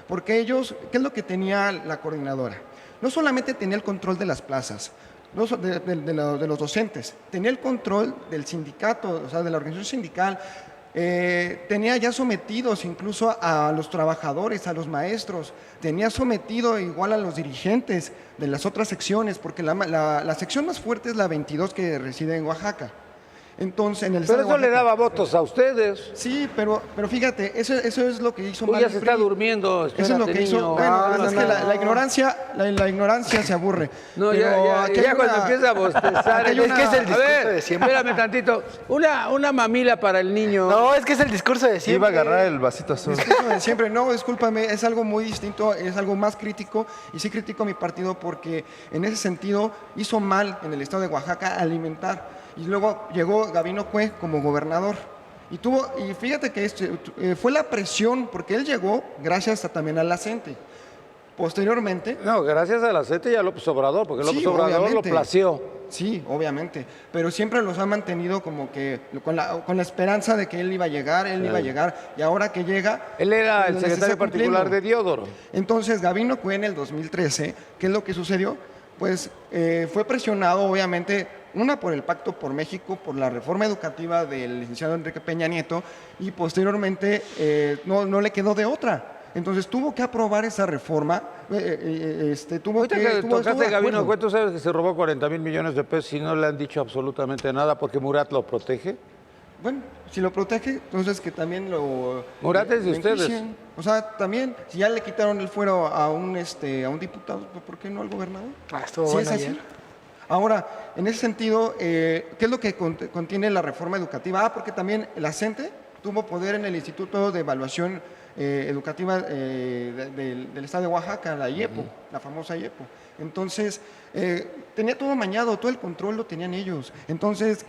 Speaker 6: porque ellos, ¿qué es lo que tenía la coordinadora? No solamente tenía el control de las plazas, de los docentes, tenía el control del sindicato, o sea, de la organización sindical, tenía ya sometidos incluso a los trabajadores, a los maestros, tenía sometido igual a los dirigentes de las otras secciones, porque la sección más fuerte es la 22 que reside en Oaxaca. Entonces, en el
Speaker 1: pero eso le daba votos a ustedes.
Speaker 6: Sí, pero fíjate, eso es lo que hizo mal.
Speaker 1: Ya se está durmiendo.
Speaker 6: Eso es lo que hizo. Bueno, es que la ignorancia se aburre.
Speaker 1: No, pero ya cuando empieza a bostezar. Es que es el discurso de siempre. Espérame tantito. Una mamila para el niño.
Speaker 5: No, es que es el discurso de siempre.
Speaker 2: Iba a agarrar el vasito azul.
Speaker 6: Discurso de siempre. No, discúlpame, es algo muy distinto, es algo más crítico. Y sí critico a mi partido porque en ese sentido hizo mal en el estado de Oaxaca alimentar. Y luego llegó Gabino Cue como gobernador. Y fíjate que fue la presión, porque él llegó gracias también a la CENTE. Posteriormente...
Speaker 1: No, gracias a la CENTE y a López Obrador, porque López Obrador lo plació.
Speaker 6: Sí, obviamente. Pero siempre los ha mantenido como que con la esperanza de que él iba a llegar, y ahora que llega...
Speaker 1: Él era el secretario particular de Diodoro.
Speaker 6: Entonces, Gabino Cue en el 2013, ¿qué es lo que sucedió? Pues fue presionado, obviamente, por el Pacto por México, por la reforma educativa del licenciado Enrique Peña Nieto, y posteriormente no le quedó de otra. Entonces tuvo que aprobar esa reforma.
Speaker 1: Ahorita que tocaste Gabino Cue, ¿tú sabes que se robó 40,000 millones de pesos y no le han dicho absolutamente nada porque Murat lo protege?
Speaker 6: Bueno, si lo protege, entonces que también lo...
Speaker 1: Murat es de ustedes.
Speaker 6: O sea, también, si ya le quitaron el fuero a un diputado, ¿por qué no al gobernador?
Speaker 5: ¿Sí es así?
Speaker 6: Ahora, en ese sentido, ¿qué es lo que contiene la reforma educativa? Porque también la CENTE tuvo poder en el Instituto de Evaluación Educativa del Estado de Oaxaca, la IEPO, la famosa IEPO. Entonces, tenía todo mañado, todo el control lo tenían ellos. Entonces,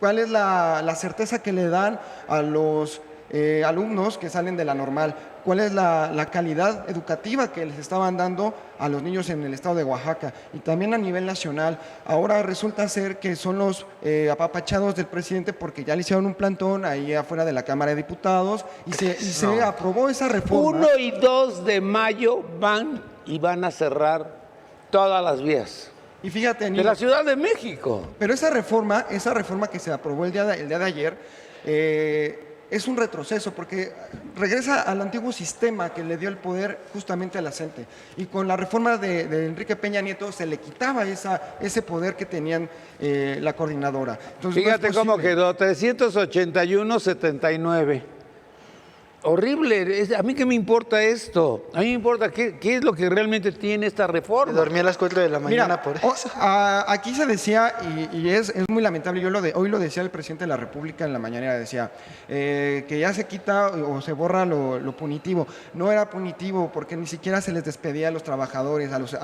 Speaker 6: ¿cuál es la certeza que le dan a los alumnos que salen de la normal? ¿Cuál es la calidad educativa que les estaban dando a los niños en el estado de Oaxaca? Y también a nivel nacional. Ahora resulta ser que son los apapachados del presidente porque ya le hicieron un plantón ahí afuera de la Cámara de Diputados y se aprobó esa reforma.
Speaker 1: 1 y 2 de mayo van a cerrar todas las vías.
Speaker 6: Y fíjate,
Speaker 1: de la Ciudad de México.
Speaker 6: Pero esa reforma que se aprobó el día de ayer, es un retroceso porque regresa al antiguo sistema que le dio el poder justamente a la gente. Y con la reforma de Enrique Peña Nieto se le quitaba ese poder que tenían la coordinadora. Entonces,
Speaker 1: Fíjate cómo quedó, 381-79. Horrible. A mí qué me importa esto. A mí me importa qué es lo que realmente tiene esta reforma.
Speaker 5: Dormí a las 4 de la mañana por eso.
Speaker 6: Aquí se decía, y es muy lamentable, hoy lo decía el presidente de la República en la mañanera, decía que ya se quita o se borra lo punitivo. No era punitivo porque ni siquiera se les despedía a los trabajadores, a los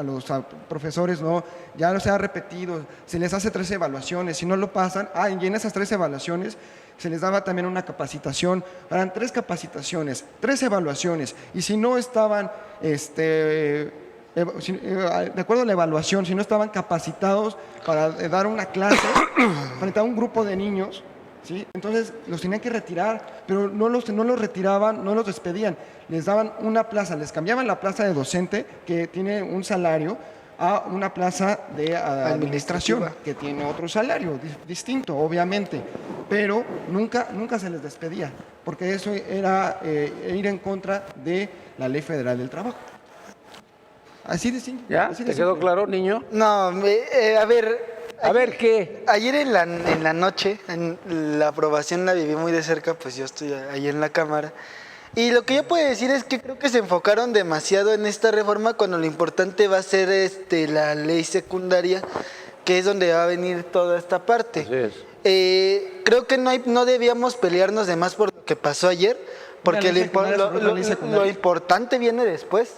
Speaker 6: profesores, no, ya no se ha repetido, se les hace 3 evaluaciones, si no lo pasan, y en esas 3 evaluaciones se les daba también una capacitación, eran 3 capacitaciones, 3 evaluaciones, y si no estaban, de acuerdo a la evaluación, si no estaban capacitados para dar una clase frente a un grupo de niños, ¿sí? Entonces los tenían que retirar, pero no los retiraban, no los despedían, les daban una plaza, les cambiaban la plaza de docente, que tiene un salario, a una plaza de administración que tiene otro salario distinto, obviamente, pero nunca se les despedía, porque eso era ir en contra de la Ley Federal del Trabajo. Así de simple.
Speaker 1: ¿Ya? ¿Te quedó claro, niño?
Speaker 5: No, a ver...
Speaker 1: A ver, ¿qué?
Speaker 5: Ayer en la noche, en la aprobación la viví muy de cerca, pues yo estoy ahí en la Cámara. Y lo que yo puedo decir es que creo que se enfocaron demasiado en esta reforma cuando lo importante va a ser la ley secundaria, que es donde va a venir toda esta parte.
Speaker 1: Así es.
Speaker 5: Creo que no debíamos pelearnos de más por lo que pasó ayer, porque lo importante viene después.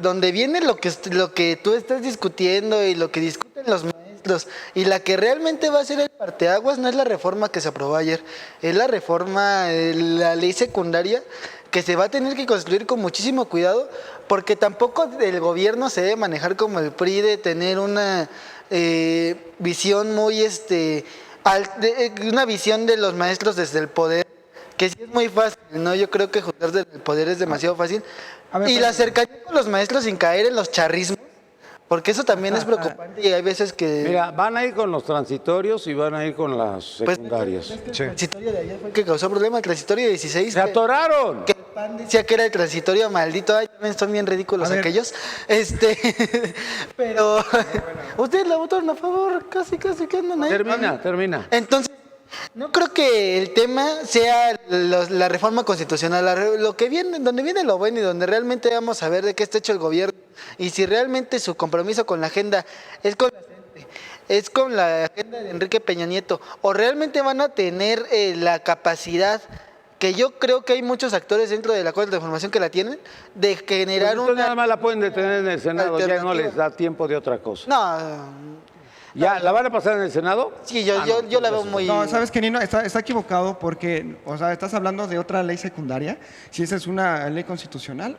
Speaker 5: Donde viene lo que tú estás discutiendo y lo que discuten los maestros, y la que realmente va a ser el parteaguas no es la reforma que se aprobó ayer, es la reforma, la ley secundaria, que se va a tener que construir con muchísimo cuidado, porque tampoco el gobierno se debe manejar como el PRI, de tener una visión muy una visión de los maestros desde el poder, que sí es muy fácil, ¿no? Yo creo que juzgar desde el poder es demasiado fácil. Y la cercanía con los maestros sin caer en los charrismos, porque eso también es preocupante y hay veces que...
Speaker 1: Mira, van a ir con los transitorios y van a ir con las secundarias.
Speaker 5: El transitorio de ayer fue el que causó problemas, el transitorio de 16.
Speaker 1: ¡Se atoraron!
Speaker 5: Que el PAN decía que era el transitorio maldito. Ay, también son bien ridículos aquellos. Pero ustedes la votaron a favor, casi que andan ahí.
Speaker 1: Termina.
Speaker 5: Entonces, no creo que el tema sea la reforma constitucional. Lo que viene, donde viene lo bueno y donde realmente vamos a ver de qué está hecho el gobierno y si realmente su compromiso con la agenda es con la gente, es con la agenda de Enrique Peña Nieto, o realmente van a tener la capacidad, que yo creo que hay muchos actores dentro de la Corte de Transformación que la tienen, de generar
Speaker 1: pues nada más la pueden detener en el Senado, ya no les da tiempo de otra cosa.
Speaker 5: No.
Speaker 1: ¿Ya la van a pasar en el Senado?
Speaker 5: Sí, yo la veo muy...
Speaker 6: No, ¿sabes qué, Nino? Está equivocado porque, o sea, estás hablando de otra ley secundaria, si esa es una ley constitucional.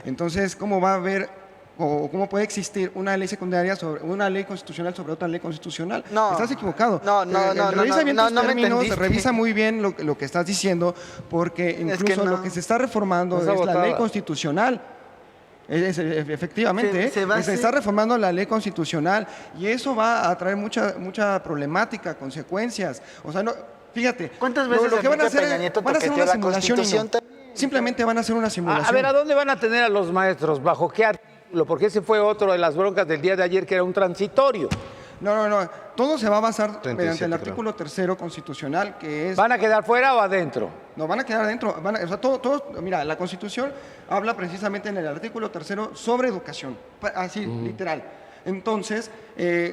Speaker 6: Entonces, ¿cómo va a haber o cómo puede existir una ley secundaria sobre una ley constitucional sobre otra ley constitucional?
Speaker 5: No.
Speaker 6: Estás equivocado.
Speaker 5: Revisa
Speaker 6: bien tus términos, revisa muy bien lo que estás diciendo, porque incluso lo que se está reformando es la ley constitucional. Efectivamente, se está reformando la ley constitucional y eso va a traer mucha problemática, consecuencias. O sea, no, fíjate,
Speaker 5: ¿cuántas veces
Speaker 6: lo que van a hacer
Speaker 5: van a hacer
Speaker 6: una simulación? Simplemente van a hacer una simulación.
Speaker 1: A ver, ¿a dónde van a tener a los maestros? ¿Bajo qué artículo? Porque ese fue otro de las broncas del día de ayer, que era un transitorio.
Speaker 6: No. Todo se va a basar
Speaker 2: 37,
Speaker 6: mediante el artículo 3º constitucional, que es...
Speaker 1: ¿Van a quedar fuera o adentro?
Speaker 6: No, van a quedar adentro. O sea, mira, la Constitución habla precisamente en el artículo 3º sobre educación, así, literal. Entonces,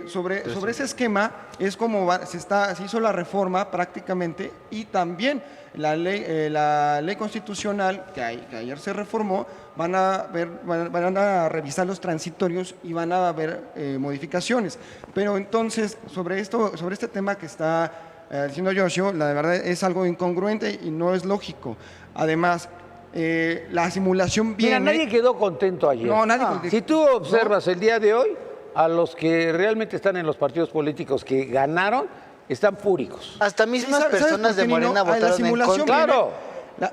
Speaker 6: sobre ese esquema es como se hizo la reforma prácticamente, y también la ley constitucional que ayer se reformó, van a revisar los transitorios y van a haber modificaciones. Pero entonces, sobre este tema que está diciendo Yoshio, la verdad es algo incongruente y no es lógico. Además, la simulación viene...
Speaker 1: Mira, nadie quedó contento ayer.
Speaker 6: No, nadie.
Speaker 1: Si tú observas el día de hoy, a los que realmente están en los partidos políticos que ganaron, están fúricos.
Speaker 5: Hasta mismas personas de Morena votaron en contra.
Speaker 1: Claro.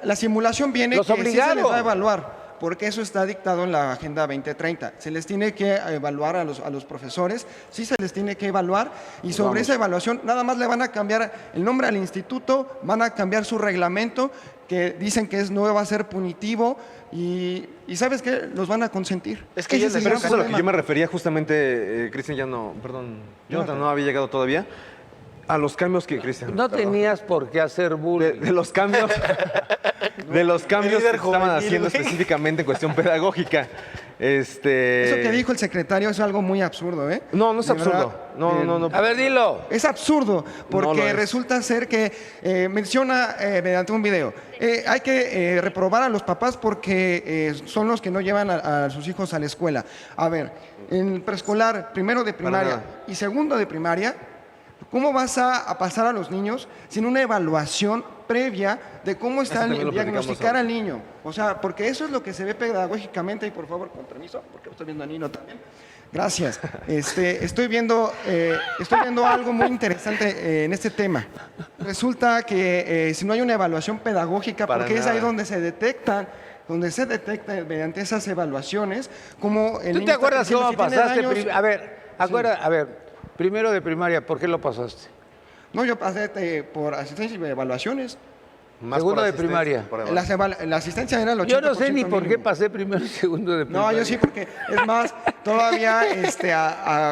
Speaker 6: La simulación viene
Speaker 1: Los
Speaker 6: que sí se les
Speaker 1: obligaron.
Speaker 6: va a evaluar. porque eso está dictado en la Agenda 2030. Se les tiene que evaluar a los profesores, sí se les tiene que evaluar, y sobre esa evaluación nada más le van a cambiar el nombre al instituto, van a cambiar su reglamento, que dicen que no va a ser punitivo, y ¿sabes qué? Los van a consentir.
Speaker 5: Es que
Speaker 6: Ese
Speaker 5: yo les-
Speaker 6: el
Speaker 2: Pero
Speaker 6: gran
Speaker 2: eso es a lo que
Speaker 6: problema.
Speaker 2: yo me refería justamente, Cristian ya no, perdón, Jonathan no había llegado todavía, a los cambios que, Cristian.
Speaker 1: No
Speaker 2: perdón.
Speaker 1: tenías por qué hacer bullying.
Speaker 2: De los cambios, de los cambios que
Speaker 5: líder
Speaker 2: estaban
Speaker 5: juvenil,
Speaker 2: haciendo
Speaker 5: güey.
Speaker 2: específicamente en cuestión pedagógica.
Speaker 6: Eso que dijo el secretario es algo muy absurdo, ¿eh?
Speaker 2: No, no es
Speaker 6: De
Speaker 2: absurdo.
Speaker 6: verdad,
Speaker 2: No.
Speaker 1: A ver, dilo.
Speaker 6: Es absurdo, porque
Speaker 2: No lo es.
Speaker 6: resulta ser que menciona mediante un video, hay que reprobar a los papás porque son los que no llevan a sus hijos a la escuela. A ver, en preescolar, primero de primaria
Speaker 2: nada.
Speaker 6: y segundo de primaria, ¿cómo vas a pasar a los niños sin una evaluación previa de cómo está
Speaker 2: también lo platicamos
Speaker 6: diagnosticar
Speaker 2: ahora.
Speaker 6: al niño? O sea, porque eso es lo que se ve pedagógicamente, y por favor, con permiso, porque estoy viendo a Nino también. Gracias. Estoy viendo algo muy interesante en este tema. Resulta que si no hay una evaluación pedagógica,
Speaker 2: Para
Speaker 6: porque es
Speaker 2: nada.
Speaker 6: ahí donde se detecta mediante esas evaluaciones cómo el
Speaker 1: ¿Tú
Speaker 6: niño
Speaker 1: te
Speaker 6: está
Speaker 1: acuerdas
Speaker 6: creciendo.
Speaker 1: cómo
Speaker 6: Si tiene
Speaker 1: pasaste?
Speaker 6: daños-
Speaker 1: A ver, primero de primaria, ¿por qué lo pasaste?
Speaker 6: No, yo pasé por asistencia y evaluaciones.
Speaker 2: Más
Speaker 1: Segundo
Speaker 2: por
Speaker 1: de
Speaker 2: asistencia,
Speaker 1: primaria.
Speaker 2: por evaluación.
Speaker 6: La asistencia era el 80%
Speaker 1: Yo no sé ni por qué
Speaker 6: mínimo.
Speaker 1: pasé primero y segundo de primaria.
Speaker 6: No, yo sí, porque es más, todavía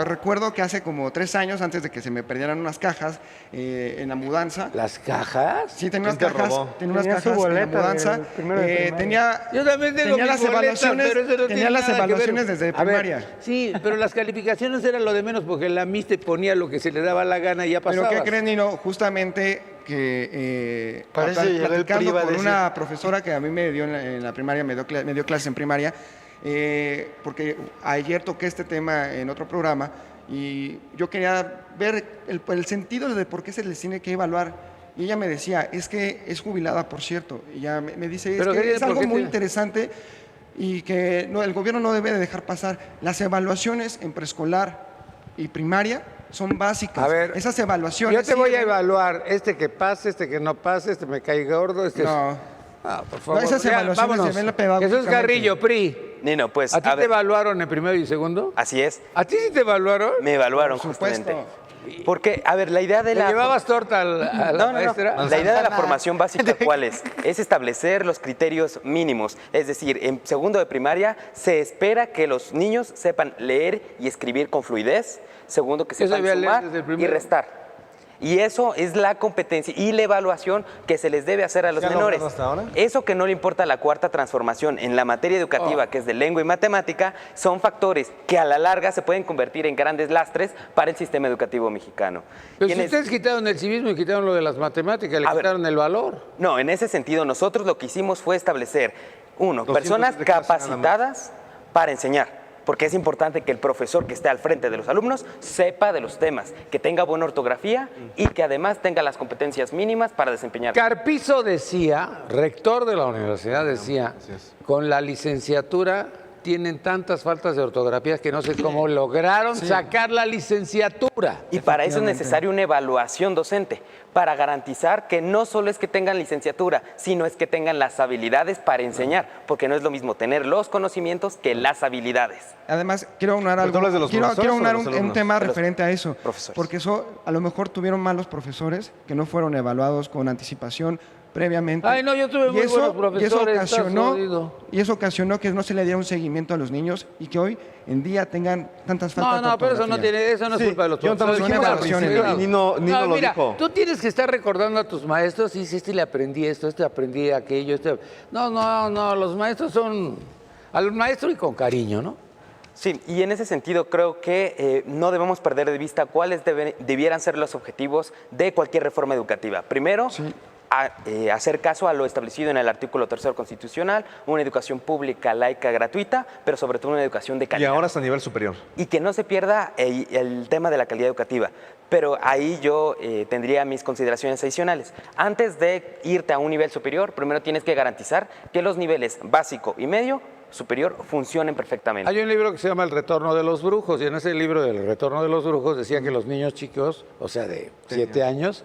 Speaker 6: recuerdo que hace como 3 años, antes de que se me perdieran unas cajas en la mudanza.
Speaker 1: ¿Las cajas?
Speaker 6: Sí, tenía unas
Speaker 2: ¿Quién te
Speaker 6: cajas,
Speaker 2: robó?
Speaker 6: tenía unas
Speaker 4: Tenía su
Speaker 6: cajas en la
Speaker 4: boleta
Speaker 6: mudanza.
Speaker 4: del primero de primaria.
Speaker 6: Tenía,
Speaker 1: Yo también tengo
Speaker 6: tenía
Speaker 1: mis
Speaker 6: las
Speaker 1: boletas,
Speaker 6: evaluaciones,
Speaker 1: pero eso no
Speaker 6: tenía
Speaker 1: tiene
Speaker 6: las
Speaker 1: nada que ver.
Speaker 6: evaluaciones desde
Speaker 1: A ver,
Speaker 6: primaria.
Speaker 1: sí, pero las calificaciones eran lo de menos porque la MIS te ponía lo que se le daba la gana y ya
Speaker 6: Pero
Speaker 1: pasabas.
Speaker 6: ¿qué creen, Nino? Justamente que
Speaker 5: Parece llegar el
Speaker 6: platicando
Speaker 5: PRI, va a
Speaker 6: con
Speaker 5: decir.
Speaker 6: una profesora que a mí me dio en la primaria, me dio clases en primaria, porque ayer toqué este tema en otro programa y yo quería ver el sentido de por qué se les tiene que evaluar. Y ella me decía, es que es jubilada, por cierto. Y ella me dice, es
Speaker 1: ¿Pero
Speaker 6: que
Speaker 1: qué tiene-
Speaker 6: es
Speaker 1: por
Speaker 6: algo
Speaker 1: qué
Speaker 6: muy
Speaker 1: tiene?
Speaker 6: interesante y que el gobierno no debe de dejar pasar. Las evaluaciones en preescolar y primaria son básicas.
Speaker 1: A ver,
Speaker 6: esas evaluaciones.
Speaker 1: Yo te voy a
Speaker 6: sirven-
Speaker 1: evaluar, este que pase, este que no pase, este me cae gordo, este...
Speaker 6: No.
Speaker 1: Ah, por favor.
Speaker 6: esas
Speaker 1: Ya,
Speaker 6: evaluaciones
Speaker 1: vámonos.
Speaker 6: se ven pedagógicamente.
Speaker 1: Jesús Carrillo, PRI.
Speaker 3: Nino, pues,
Speaker 1: ¿A ti
Speaker 3: a
Speaker 1: te
Speaker 3: ver,
Speaker 1: evaluaron en primero y segundo?
Speaker 3: así es,
Speaker 1: ¿A ti sí te evaluaron?
Speaker 3: me evaluaron
Speaker 6: Por supuesto.
Speaker 3: justamente. Porque, a ver, la idea de
Speaker 1: ¿Le
Speaker 3: la...
Speaker 1: llevabas torta a la
Speaker 3: No, no, no.
Speaker 1: maestra?
Speaker 3: La idea de la formación básica, ¿cuál es? Es establecer los criterios mínimos. Es decir, en segundo de primaria se espera que los niños sepan leer y escribir con fluidez. Segundo, que
Speaker 1: Yo
Speaker 3: sepan
Speaker 1: sabía leer
Speaker 3: sumar
Speaker 1: desde el
Speaker 3: y
Speaker 1: primero.
Speaker 3: restar. Y eso es la competencia y la evaluación que se les debe hacer a los
Speaker 2: ¿Se ha
Speaker 3: menores.
Speaker 2: logrado hasta ahora?
Speaker 3: Eso que no le importa la cuarta transformación en la materia educativa, que es de lengua y matemática, son factores que a la larga se pueden convertir en grandes lastres para el sistema educativo mexicano.
Speaker 1: Pero
Speaker 3: Y
Speaker 1: si
Speaker 3: en
Speaker 1: ustedes quitaron el civismo y quitaron lo de las matemáticas, le
Speaker 3: A ver.
Speaker 1: quitaron el valor.
Speaker 3: No, en ese sentido, nosotros lo que hicimos fue establecer, 1,
Speaker 2: 200
Speaker 3: personas
Speaker 2: de clase nada más.
Speaker 3: capacitadas para enseñar, porque es importante que el profesor que esté al frente de los alumnos sepa de los temas, que tenga buena ortografía y que además tenga las competencias mínimas para desempeñar.
Speaker 1: Carpizo decía, rector de la universidad decía, con la licenciatura tienen tantas faltas de ortografía que no sé cómo lograron sacar la licenciatura.
Speaker 3: Y para eso es necesaria una evaluación docente, para garantizar que no solo es que tengan licenciatura, sino es que tengan las habilidades para enseñar, porque no es lo mismo tener los conocimientos que las habilidades.
Speaker 6: Además, quiero aunar
Speaker 2: ¿Pero
Speaker 6: algo.
Speaker 2: tú hablas de los
Speaker 6: quiero
Speaker 2: profesores o
Speaker 6: aunar
Speaker 2: de los
Speaker 6: un
Speaker 2: alumnos?
Speaker 6: tema
Speaker 3: De los
Speaker 6: referente a eso.
Speaker 3: profesores.
Speaker 6: Porque eso, a lo mejor tuvieron malos profesores que no fueron evaluados con anticipación previamente.
Speaker 1: Ay, no, yo tuve muy buenos profesores, estás jodido.
Speaker 6: y eso ocasionó que no se le diera un seguimiento a los niños y que hoy en día tengan tantas faltas
Speaker 1: No,
Speaker 6: de
Speaker 1: no, pero eso no
Speaker 6: ortografía.
Speaker 1: eso no es
Speaker 2: Sí,
Speaker 1: culpa de los
Speaker 2: yo
Speaker 1: profesores.
Speaker 2: también
Speaker 6: dijimos
Speaker 1: Son
Speaker 6: al principio,
Speaker 1: evaluaciones.
Speaker 2: y Nino lo
Speaker 1: mira,
Speaker 2: dijo.
Speaker 1: tú tienes que estar recordando a tus maestros, y si este le aprendí esto, este aprendí aquello, este... No, los maestros son... Al maestro y con cariño, ¿no?
Speaker 3: Sí, y en ese sentido creo que no debemos perder de vista cuáles debieran ser los objetivos de cualquier reforma educativa. Primero, hacer caso a lo establecido en el artículo 3 constitucional, una educación pública, laica, gratuita, pero sobre todo una educación de
Speaker 2: Y
Speaker 3: calidad.
Speaker 2: ahora es a nivel superior.
Speaker 3: Y que no se pierda el tema de la calidad educativa. Pero ahí yo tendría mis consideraciones adicionales. Antes de irte a un nivel superior, primero tienes que garantizar que los niveles básico y medio superior funcionen perfectamente.
Speaker 1: Hay un libro que se llama El Retorno de los Brujos, y en ese libro del Retorno de los Brujos decía que los niños chicos, o sea, de 7 años,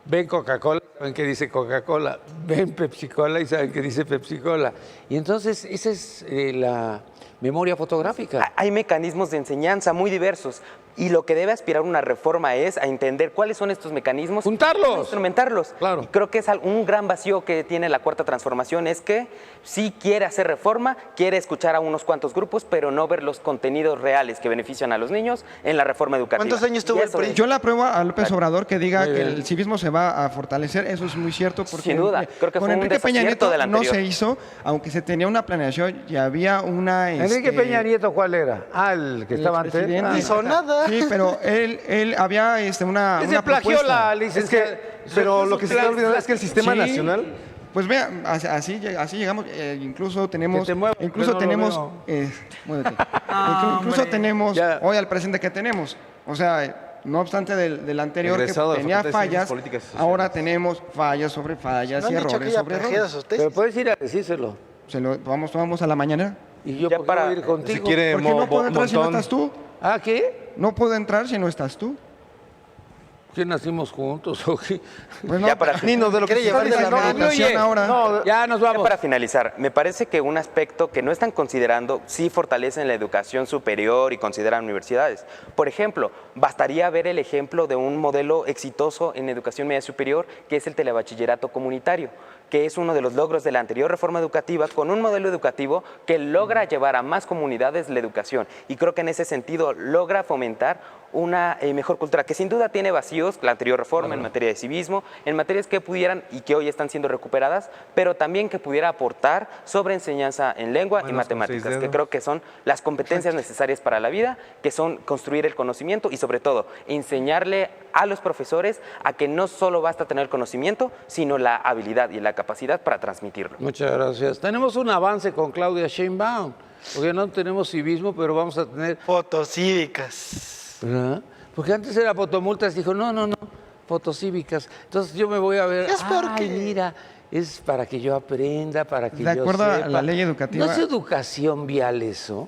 Speaker 1: ven Coca-Cola, saben que dice Coca-Cola, ven Pepsi-Cola y saben que dice Pepsi-Cola. Y entonces esa es la memoria fotográfica.
Speaker 3: Hay mecanismos de enseñanza muy diversos y lo que debe aspirar una reforma es a entender cuáles son estos mecanismos.
Speaker 1: ¡Juntarlos!
Speaker 3: Instrumentarlos.
Speaker 1: Claro.
Speaker 3: Y creo que es un gran vacío que tiene la Cuarta Transformación, es que sí quiere hacer reforma, quiere escuchar a unos cuantos grupos, pero no ver los contenidos reales que benefician a los niños en la reforma educativa.
Speaker 5: ¿Cuántos años tuvo el PRI?
Speaker 6: Yo le apruebo a López Obrador que diga
Speaker 1: Muy
Speaker 6: que
Speaker 1: bien.
Speaker 6: el civismo se va a fortalecer, eso es muy cierto, porque
Speaker 3: Sin duda, creo que
Speaker 6: con
Speaker 3: fue un
Speaker 6: Enrique Peña
Speaker 3: desacierto
Speaker 6: Nieto
Speaker 3: del
Speaker 6: no
Speaker 3: anterior.
Speaker 6: se hizo, aunque se tenía una planeación y había una...
Speaker 1: Enrique Peña Nieto, ¿cuál era? Ah, el que estaba antes.
Speaker 6: presidente.
Speaker 5: No hizo nada.
Speaker 6: Sí, pero él había una
Speaker 1: Ese plagió
Speaker 6: propuesta.
Speaker 1: la
Speaker 2: Es
Speaker 1: licenciada.
Speaker 2: pero lo que se está olvidando es que el sistema
Speaker 6: Sí.
Speaker 2: nacional...
Speaker 6: Pues vea, así llegamos, incluso tenemos,
Speaker 1: Que te muevas,
Speaker 6: incluso
Speaker 1: pero no lo
Speaker 6: tenemos, muévete. Incluso
Speaker 5: hombre.
Speaker 6: tenemos
Speaker 1: Ya.
Speaker 6: hoy al presidente que tenemos. O sea, no obstante del anterior
Speaker 2: Egresado de
Speaker 6: que
Speaker 2: la
Speaker 6: tenía
Speaker 2: Facultad de Ciencias
Speaker 6: fallas,
Speaker 2: Políticas y
Speaker 6: ahora
Speaker 2: Sociales.
Speaker 6: tenemos fallas sobre fallas
Speaker 5: ¿No
Speaker 6: y
Speaker 5: han dicho que
Speaker 6: errores
Speaker 5: ya
Speaker 6: sobre
Speaker 5: plagiado
Speaker 6: errores.
Speaker 5: sus
Speaker 1: Pero
Speaker 5: tesis?
Speaker 1: puedes ir a decírselo.
Speaker 6: Vamos a la mañana.
Speaker 1: Y yo
Speaker 3: Ya
Speaker 1: ¿por qué
Speaker 3: para-
Speaker 1: voy a ir contigo?
Speaker 2: Si quiere,
Speaker 6: ¿Por qué no puedo entrar si no
Speaker 2: montón.
Speaker 6: estás tú?
Speaker 1: ¿Ah, qué?
Speaker 6: No puedo entrar si no estás tú.
Speaker 1: ¿Qué nacimos juntos o qué?
Speaker 6: Pues no,
Speaker 3: Ya para
Speaker 2: Nino, de lo que
Speaker 5: Quiere
Speaker 2: se está
Speaker 5: llevar de la
Speaker 2: diciendo...
Speaker 5: mano.
Speaker 6: votación ahora.
Speaker 1: No, ya nos
Speaker 3: Ya
Speaker 1: vamos.
Speaker 3: para finalizar, me parece que un aspecto que no están considerando sí fortalecen la educación superior y consideran universidades. Por ejemplo, bastaría ver el ejemplo de un modelo exitoso en educación media superior, que es el telebachillerato comunitario, que es uno de los logros de la anterior reforma educativa, con un modelo educativo que logra llevar a más comunidades la educación. Y creo que en ese sentido logra fomentar una mejor cultura, que sin duda tiene vacíos, la anterior reforma en materia de civismo, en materias que pudieran y que hoy están siendo recuperadas, pero también que pudiera aportar sobre enseñanza en lengua y
Speaker 2: Manos con
Speaker 3: matemáticas,
Speaker 2: 6
Speaker 3: que
Speaker 2: dedos.
Speaker 3: creo que son las competencias necesarias para la vida, que son construir el conocimiento y sobre todo enseñarle a los profesores a que no solo basta tener conocimiento, sino la habilidad y la capacidad para transmitirlo.
Speaker 1: Muchas gracias. Tenemos un avance con Claudia Sheinbaum, porque no tenemos civismo, pero vamos a tener...
Speaker 5: Fotocívicas.
Speaker 1: ¿verdad? Porque antes era fotomultas, dijo, no, fotocívicas. Entonces yo me voy a ver,
Speaker 5: Es porque-
Speaker 1: ay, mira, es para que yo aprenda, para que
Speaker 6: De
Speaker 1: yo
Speaker 6: acuerdo a
Speaker 1: sepa.
Speaker 6: la ley educativa-
Speaker 1: ¿No es educación vial eso?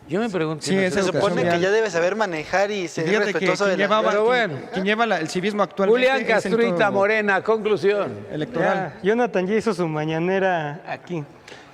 Speaker 1: Yo me pregunto...
Speaker 6: Sí,
Speaker 1: ¿no
Speaker 6: es
Speaker 5: Se
Speaker 6: educación
Speaker 5: supone que
Speaker 6: vial.
Speaker 5: ya debes saber manejar y ser
Speaker 6: Fíjate que
Speaker 5: respetuoso de
Speaker 6: quien
Speaker 5: la
Speaker 6: llevaba,
Speaker 1: Pero bueno.
Speaker 6: quien lleva el civismo actualmente
Speaker 1: Julián
Speaker 6: es el
Speaker 1: Castruita
Speaker 6: todo
Speaker 1: Morena, conclusión.
Speaker 6: electoral.
Speaker 4: Ya, Jonathan ya hizo su mañanera aquí.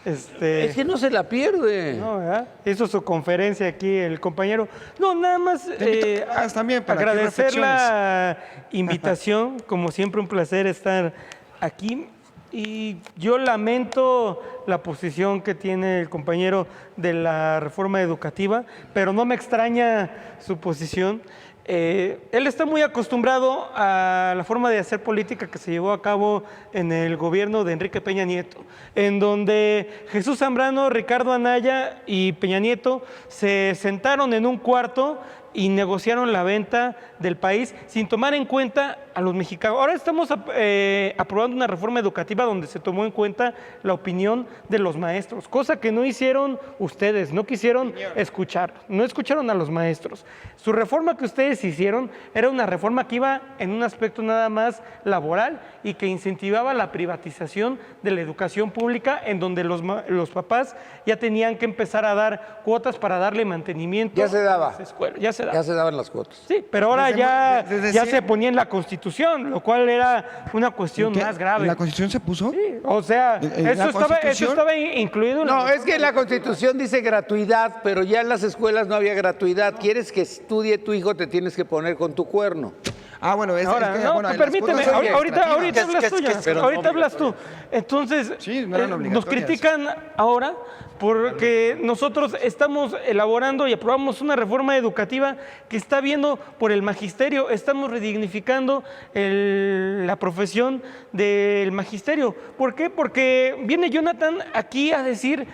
Speaker 1: Es que no se la pierde.
Speaker 4: No, ¿verdad? Hizo su conferencia aquí el compañero. No, nada más
Speaker 6: Te invito a que hagas también para que
Speaker 4: agradecer
Speaker 6: reflexiones.
Speaker 4: la invitación. Como siempre, un placer estar aquí. Y yo lamento la posición que tiene el compañero de la reforma educativa, pero no me extraña su posición. Él está muy acostumbrado a la forma de hacer política que se llevó a cabo en el gobierno de Enrique Peña Nieto, en donde Jesús Zambrano, Ricardo Anaya y Peña Nieto se sentaron en un cuarto y negociaron la venta del país sin tomar en cuenta a los mexicanos. Ahora estamos aprobando una reforma educativa donde se tomó en cuenta la opinión de los maestros, cosa que no hicieron ustedes, no quisieron escuchar, no escucharon a los maestros. Su reforma que ustedes hicieron era una reforma que iba en un aspecto nada más laboral y que incentivaba la privatización de la educación pública, en donde los papás ya tenían que empezar a dar cuotas para darle mantenimiento.
Speaker 1: Ya se daba.
Speaker 4: a las escuelas. Ya se daba.
Speaker 1: Ya se daban las cuotas.
Speaker 4: Sí, pero ahora
Speaker 6: Desde
Speaker 4: ya,
Speaker 6: muy- desde
Speaker 4: ya
Speaker 6: sie-
Speaker 4: se ponía en la Constitución, lo cual era una cuestión
Speaker 6: ¿Qué?
Speaker 4: más grave.
Speaker 6: ¿La Constitución se puso?
Speaker 4: Sí, o sea,
Speaker 6: ¿En
Speaker 4: eso
Speaker 6: la
Speaker 4: estaba
Speaker 6: Constitución?
Speaker 4: incluido en
Speaker 1: No,
Speaker 4: la...
Speaker 1: es que la Constitución dice gratuidad, pero ya en las escuelas no había gratuidad. ¿Quieres que estudie tu hijo? Te tienes que poner con tu cuerno.
Speaker 6: Ah, bueno,
Speaker 4: Ahora,
Speaker 6: es que,
Speaker 4: no,
Speaker 6: bueno, las
Speaker 4: permíteme,
Speaker 6: cuotas son
Speaker 4: ahorita
Speaker 6: equitativas.
Speaker 4: hablas tú, ya, ahorita hablas tú. Entonces,
Speaker 6: Sí, no eran
Speaker 4: nos
Speaker 6: obligatorias.
Speaker 4: critican ahora porque nosotros estamos elaborando y aprobamos una reforma educativa que está viendo por el magisterio, estamos redignificando la profesión del magisterio. ¿Por qué? Porque viene Jonathan aquí a decir...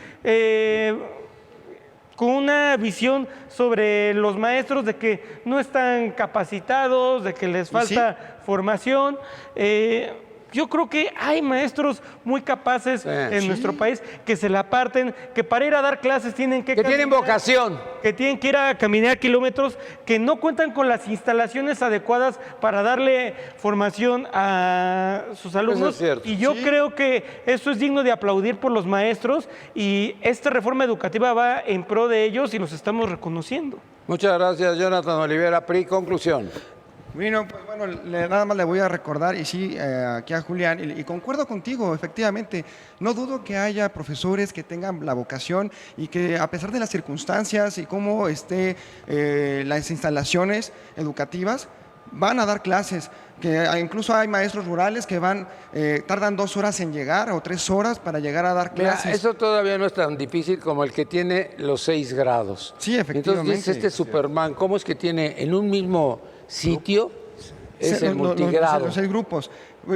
Speaker 4: con una visión sobre los maestros de que no están capacitados, de que les falta formación. Yo creo que hay maestros muy capaces en nuestro país que se la parten, que para ir a dar clases tienen que
Speaker 1: tienen
Speaker 4: caminar,
Speaker 1: vocación.
Speaker 4: que tienen que ir a caminar kilómetros, que no cuentan con las instalaciones adecuadas para darle formación a sus alumnos.
Speaker 1: cierto.
Speaker 4: Y yo creo que eso es digno de aplaudir por los maestros y esta reforma educativa va en pro de ellos y los estamos reconociendo.
Speaker 1: Muchas gracias, Jonathan Olivera. PRI, conclusión.
Speaker 6: Bueno, pues bueno, nada más le voy a recordar, y sí, aquí a Julián, y concuerdo contigo, efectivamente, no dudo que haya profesores que tengan la vocación y que a pesar de las circunstancias y cómo las instalaciones educativas, van a dar clases, que incluso hay maestros rurales que tardan 2 horas en llegar o 3 horas para llegar a dar
Speaker 1: Mira,
Speaker 6: clases.
Speaker 1: eso todavía no es tan difícil como el que tiene los 6 grados.
Speaker 6: Sí, efectivamente.
Speaker 1: Entonces dice Superman, ¿cómo es que tiene en un mismo sitio? Es el
Speaker 6: Los
Speaker 1: multigrado.
Speaker 6: 6 grupos.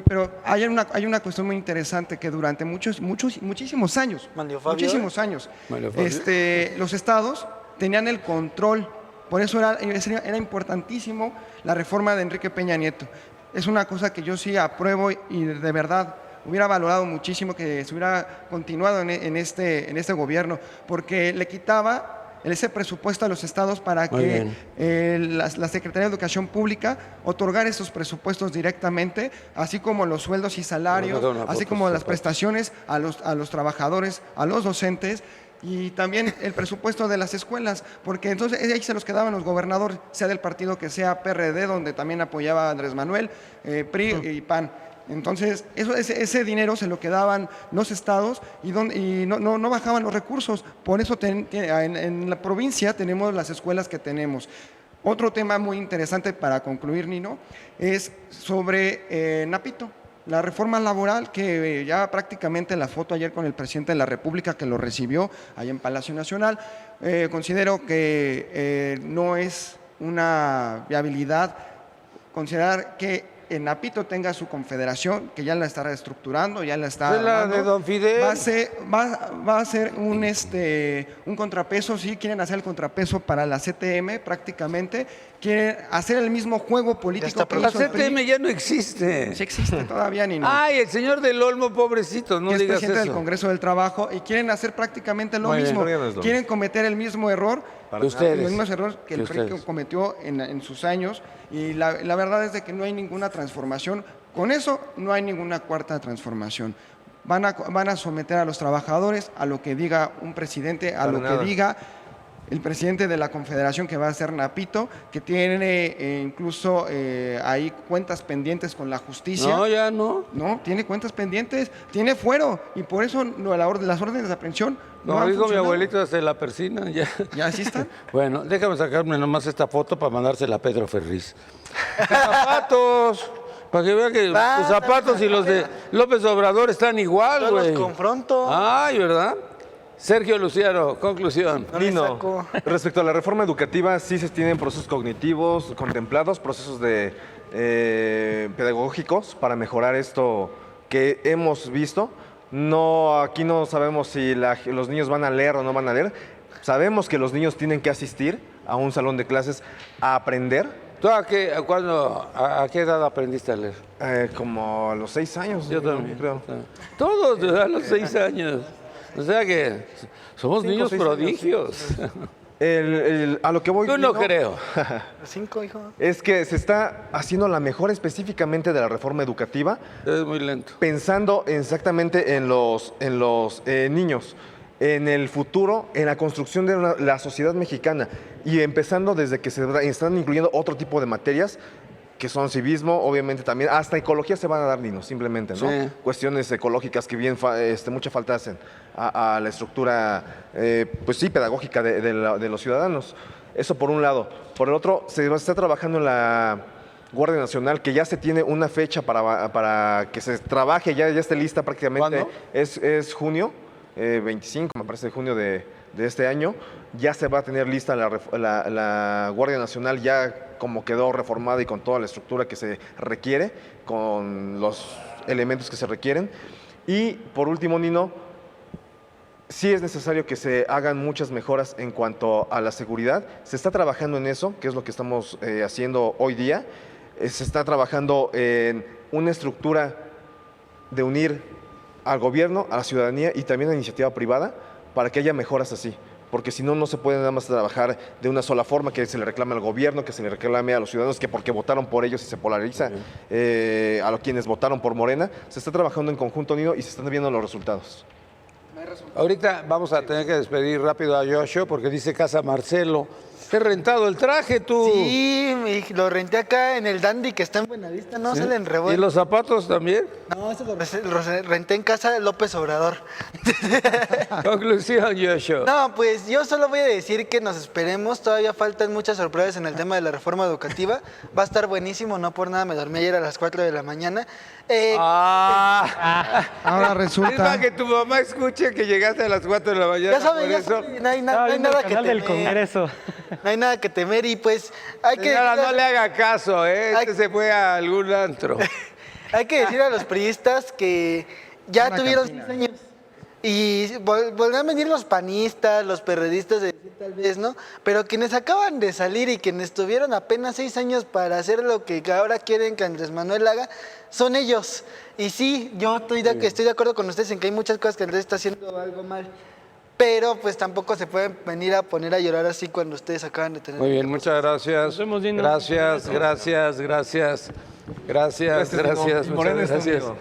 Speaker 6: Pero hay una cuestión muy interesante que durante muchísimos años,
Speaker 5: Mario Fabio,
Speaker 6: muchísimos años,
Speaker 1: Mario Fabio.
Speaker 6: los estados tenían el control. Por eso era importantísimo la reforma de Enrique Peña Nieto. Es una cosa que yo sí apruebo y de verdad hubiera valorado muchísimo que se hubiera continuado en este gobierno, porque le quitaba ese presupuesto a los estados para
Speaker 1: Muy
Speaker 6: que la Secretaría de Educación Pública otorgara esos presupuestos directamente, así como los sueldos y salarios, así como las prestaciones a los trabajadores, a los docentes, y también el presupuesto de las escuelas, porque entonces ahí se los quedaban los gobernadores, sea del partido que sea, PRD, donde también apoyaba a Andrés Manuel, PRI y PAN. Entonces, ese dinero se lo quedaban los estados y no bajaban los recursos. Por eso en la provincia tenemos las escuelas que tenemos. Otro tema muy interesante para concluir, Nino, es sobre Napito. La reforma laboral, que ya prácticamente la foto ayer con el presidente de la República que lo recibió allá en Palacio Nacional, considero que no es una viabilidad considerar que en Napito tenga su confederación, que ya la está reestructurando, ya la está
Speaker 1: Es la
Speaker 6: armando.
Speaker 1: de Don Fidel.
Speaker 6: Va a ser un contrapeso, sí, quieren hacer el contrapeso para la CTM prácticamente, quieren hacer el mismo juego político que
Speaker 1: La
Speaker 6: hizo el PRI.
Speaker 1: CTM ya no existe.
Speaker 6: Sí existe todavía, Nino.
Speaker 1: Ay, el señor del Olmo, pobrecito, no
Speaker 6: que es
Speaker 1: digas
Speaker 6: presidente
Speaker 1: eso.
Speaker 6: del Congreso del Trabajo, y quieren hacer prácticamente lo
Speaker 1: Muy bien.
Speaker 6: mismo.
Speaker 2: No es lo
Speaker 6: Quieren cometer el mismo error,
Speaker 1: Que ustedes.
Speaker 6: los mismos errores que el
Speaker 1: Que
Speaker 6: PRI
Speaker 1: ustedes.
Speaker 6: cometió en sus años, y la verdad es de que no hay ninguna transformación. Con eso no hay ninguna cuarta transformación. Van a someter a los trabajadores a lo que diga un presidente, a
Speaker 2: Para
Speaker 6: lo
Speaker 2: nada.
Speaker 6: que diga el presidente de la confederación, que va a ser Napito, que tiene incluso ahí cuentas pendientes con la justicia.
Speaker 1: No, ya no.
Speaker 6: No, tiene cuentas pendientes, tiene fuero, y por eso las órdenes de aprehensión no
Speaker 1: Como
Speaker 6: han
Speaker 1: dijo mi
Speaker 6: funcionado.
Speaker 1: abuelito, se la persina ya.
Speaker 6: Ya así están.
Speaker 1: Bueno, déjame sacarme nomás esta foto para mandársela a Pedro Ferriz. ¡Zapatos! Para que vea que tus zapatos y los de López Obrador están igual,
Speaker 5: Yo
Speaker 1: güey.
Speaker 5: los confronto.
Speaker 1: Ay, ¿verdad? Sergio Luciano, conclusión.
Speaker 5: No le
Speaker 2: Nino,
Speaker 5: saco.
Speaker 2: respecto a la reforma educativa, sí se tienen procesos cognitivos contemplados, procesos pedagógicos para mejorar esto que hemos visto. No, aquí no sabemos si los niños van a leer o no van a leer. Sabemos que los niños tienen que asistir a un salón de clases a aprender.
Speaker 1: ¿Tú a qué edad aprendiste a leer?
Speaker 2: Como a los 6 años,
Speaker 1: Yo
Speaker 2: Nino,
Speaker 1: también.
Speaker 2: creo.
Speaker 1: Todos a los 6 años. O sea que somos
Speaker 2: 5 o
Speaker 1: niños
Speaker 2: 6 años,
Speaker 1: prodigios.
Speaker 2: A lo que voy,
Speaker 1: Yo no
Speaker 2: Nino,
Speaker 1: creo.
Speaker 5: 5, hijo.
Speaker 2: es que se está haciendo la mejora específicamente de la reforma educativa,
Speaker 1: Es muy lento.
Speaker 2: pensando exactamente en los niños, en el futuro, en la construcción de la sociedad mexicana, y empezando desde que se están incluyendo otro tipo de materias que son civismo, obviamente también, hasta ecología se van a dar, Nino, simplemente, ¿no?
Speaker 1: Sí.
Speaker 2: Cuestiones ecológicas que bien mucha falta hacen a la estructura, pues sí, pedagógica de los ciudadanos. Eso por un lado. Por el otro, se está trabajando en la Guardia Nacional, que ya se tiene una fecha para que se trabaje, ya esté lista prácticamente.
Speaker 1: ¿Cuándo?
Speaker 2: Es junio, 25, me parece, de junio de este año. Ya se va a tener lista la Guardia Nacional, ya como quedó reformada y con toda la estructura que se requiere, con los elementos que se requieren. Y por último, Nino, sí es necesario que se hagan muchas mejoras en cuanto a la seguridad. Se está trabajando en eso, que es lo que estamos haciendo hoy día. Se está trabajando en una estructura de unir al gobierno, a la ciudadanía y también a la iniciativa privada para que haya mejoras así. Porque si no, no se puede nada más trabajar de una sola forma, que se le reclame al gobierno, que se le reclame a los ciudadanos, que porque votaron por ellos y se polariza a los quienes votaron por Morena. Se está trabajando en conjunto, Nino, y se están viendo los resultados.
Speaker 1: Ahorita vamos a tener que despedir rápido a Yoshio porque dice Casa Marcelo. Te he rentado el traje tú.
Speaker 5: Sí, lo renté acá en el Dandy que está en Buenavista, no se le enrebó.
Speaker 1: ¿Y los zapatos también?
Speaker 5: No, eso lo renté en casa de López Obrador.
Speaker 1: Conclusión, Joshua.
Speaker 5: No, pues yo solo voy a decir que nos esperemos, todavía faltan muchas sorpresas en el tema de la reforma educativa. Va a estar buenísimo, no por nada me dormí ayer a las 4 de la mañana.
Speaker 6: Ahora
Speaker 1: Es
Speaker 6: resulta.
Speaker 1: para que tu mamá escuche que llegaste a las 4 de la mañana.
Speaker 5: Ya saben,
Speaker 1: por eso.
Speaker 5: no hay nada que
Speaker 4: canal del
Speaker 5: temer.
Speaker 4: Congreso.
Speaker 5: No hay nada que temer y pues hay que...
Speaker 1: Señora, no le haga caso, ¿eh?
Speaker 5: Hay-
Speaker 1: Se fue a algún antro.
Speaker 5: Hay que decir a los priistas que ya tuvieron 6 años. Y volverán a venir los panistas, los perredistas, tal vez, ¿no? Pero quienes acaban de salir y quienes tuvieron apenas 6 años para hacer lo que ahora quieren que Andrés Manuel haga, son ellos. Y sí, yo estoy de acuerdo con ustedes en que hay muchas cosas que Andrés está haciendo algo mal. Pero pues tampoco se pueden venir a poner a llorar así cuando ustedes acaban de tener...
Speaker 1: Muy bien, muchas gracias.
Speaker 4: Nos vemos, Dino.
Speaker 1: Gracias. Gracias,
Speaker 2: Y Morena
Speaker 1: muchas
Speaker 2: está
Speaker 1: gracias.
Speaker 2: unido.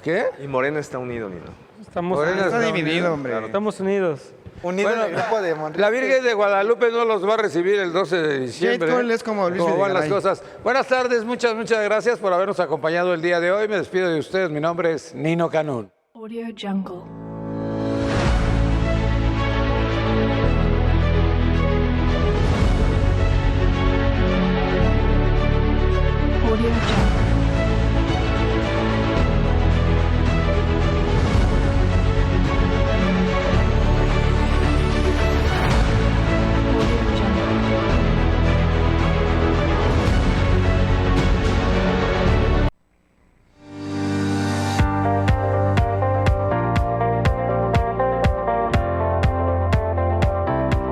Speaker 1: ¿Qué?
Speaker 2: Y Morena está unido, Nino.
Speaker 4: Estamos,
Speaker 1: Morena
Speaker 6: Está dividido, hombre.
Speaker 4: estamos unidos.
Speaker 5: Unido en el grupo de Monreal.
Speaker 1: La Virgen de Guadalupe no los va a recibir el 12 de diciembre.
Speaker 6: Cole es como Luis
Speaker 1: ¿Cómo van las
Speaker 6: Videgaray.
Speaker 1: cosas? Buenas tardes, muchas gracias por habernos acompañado el día de hoy. Me despido de ustedes. Mi nombre es Nino Canún.
Speaker 7: Audio Jungle. Audio Jungle.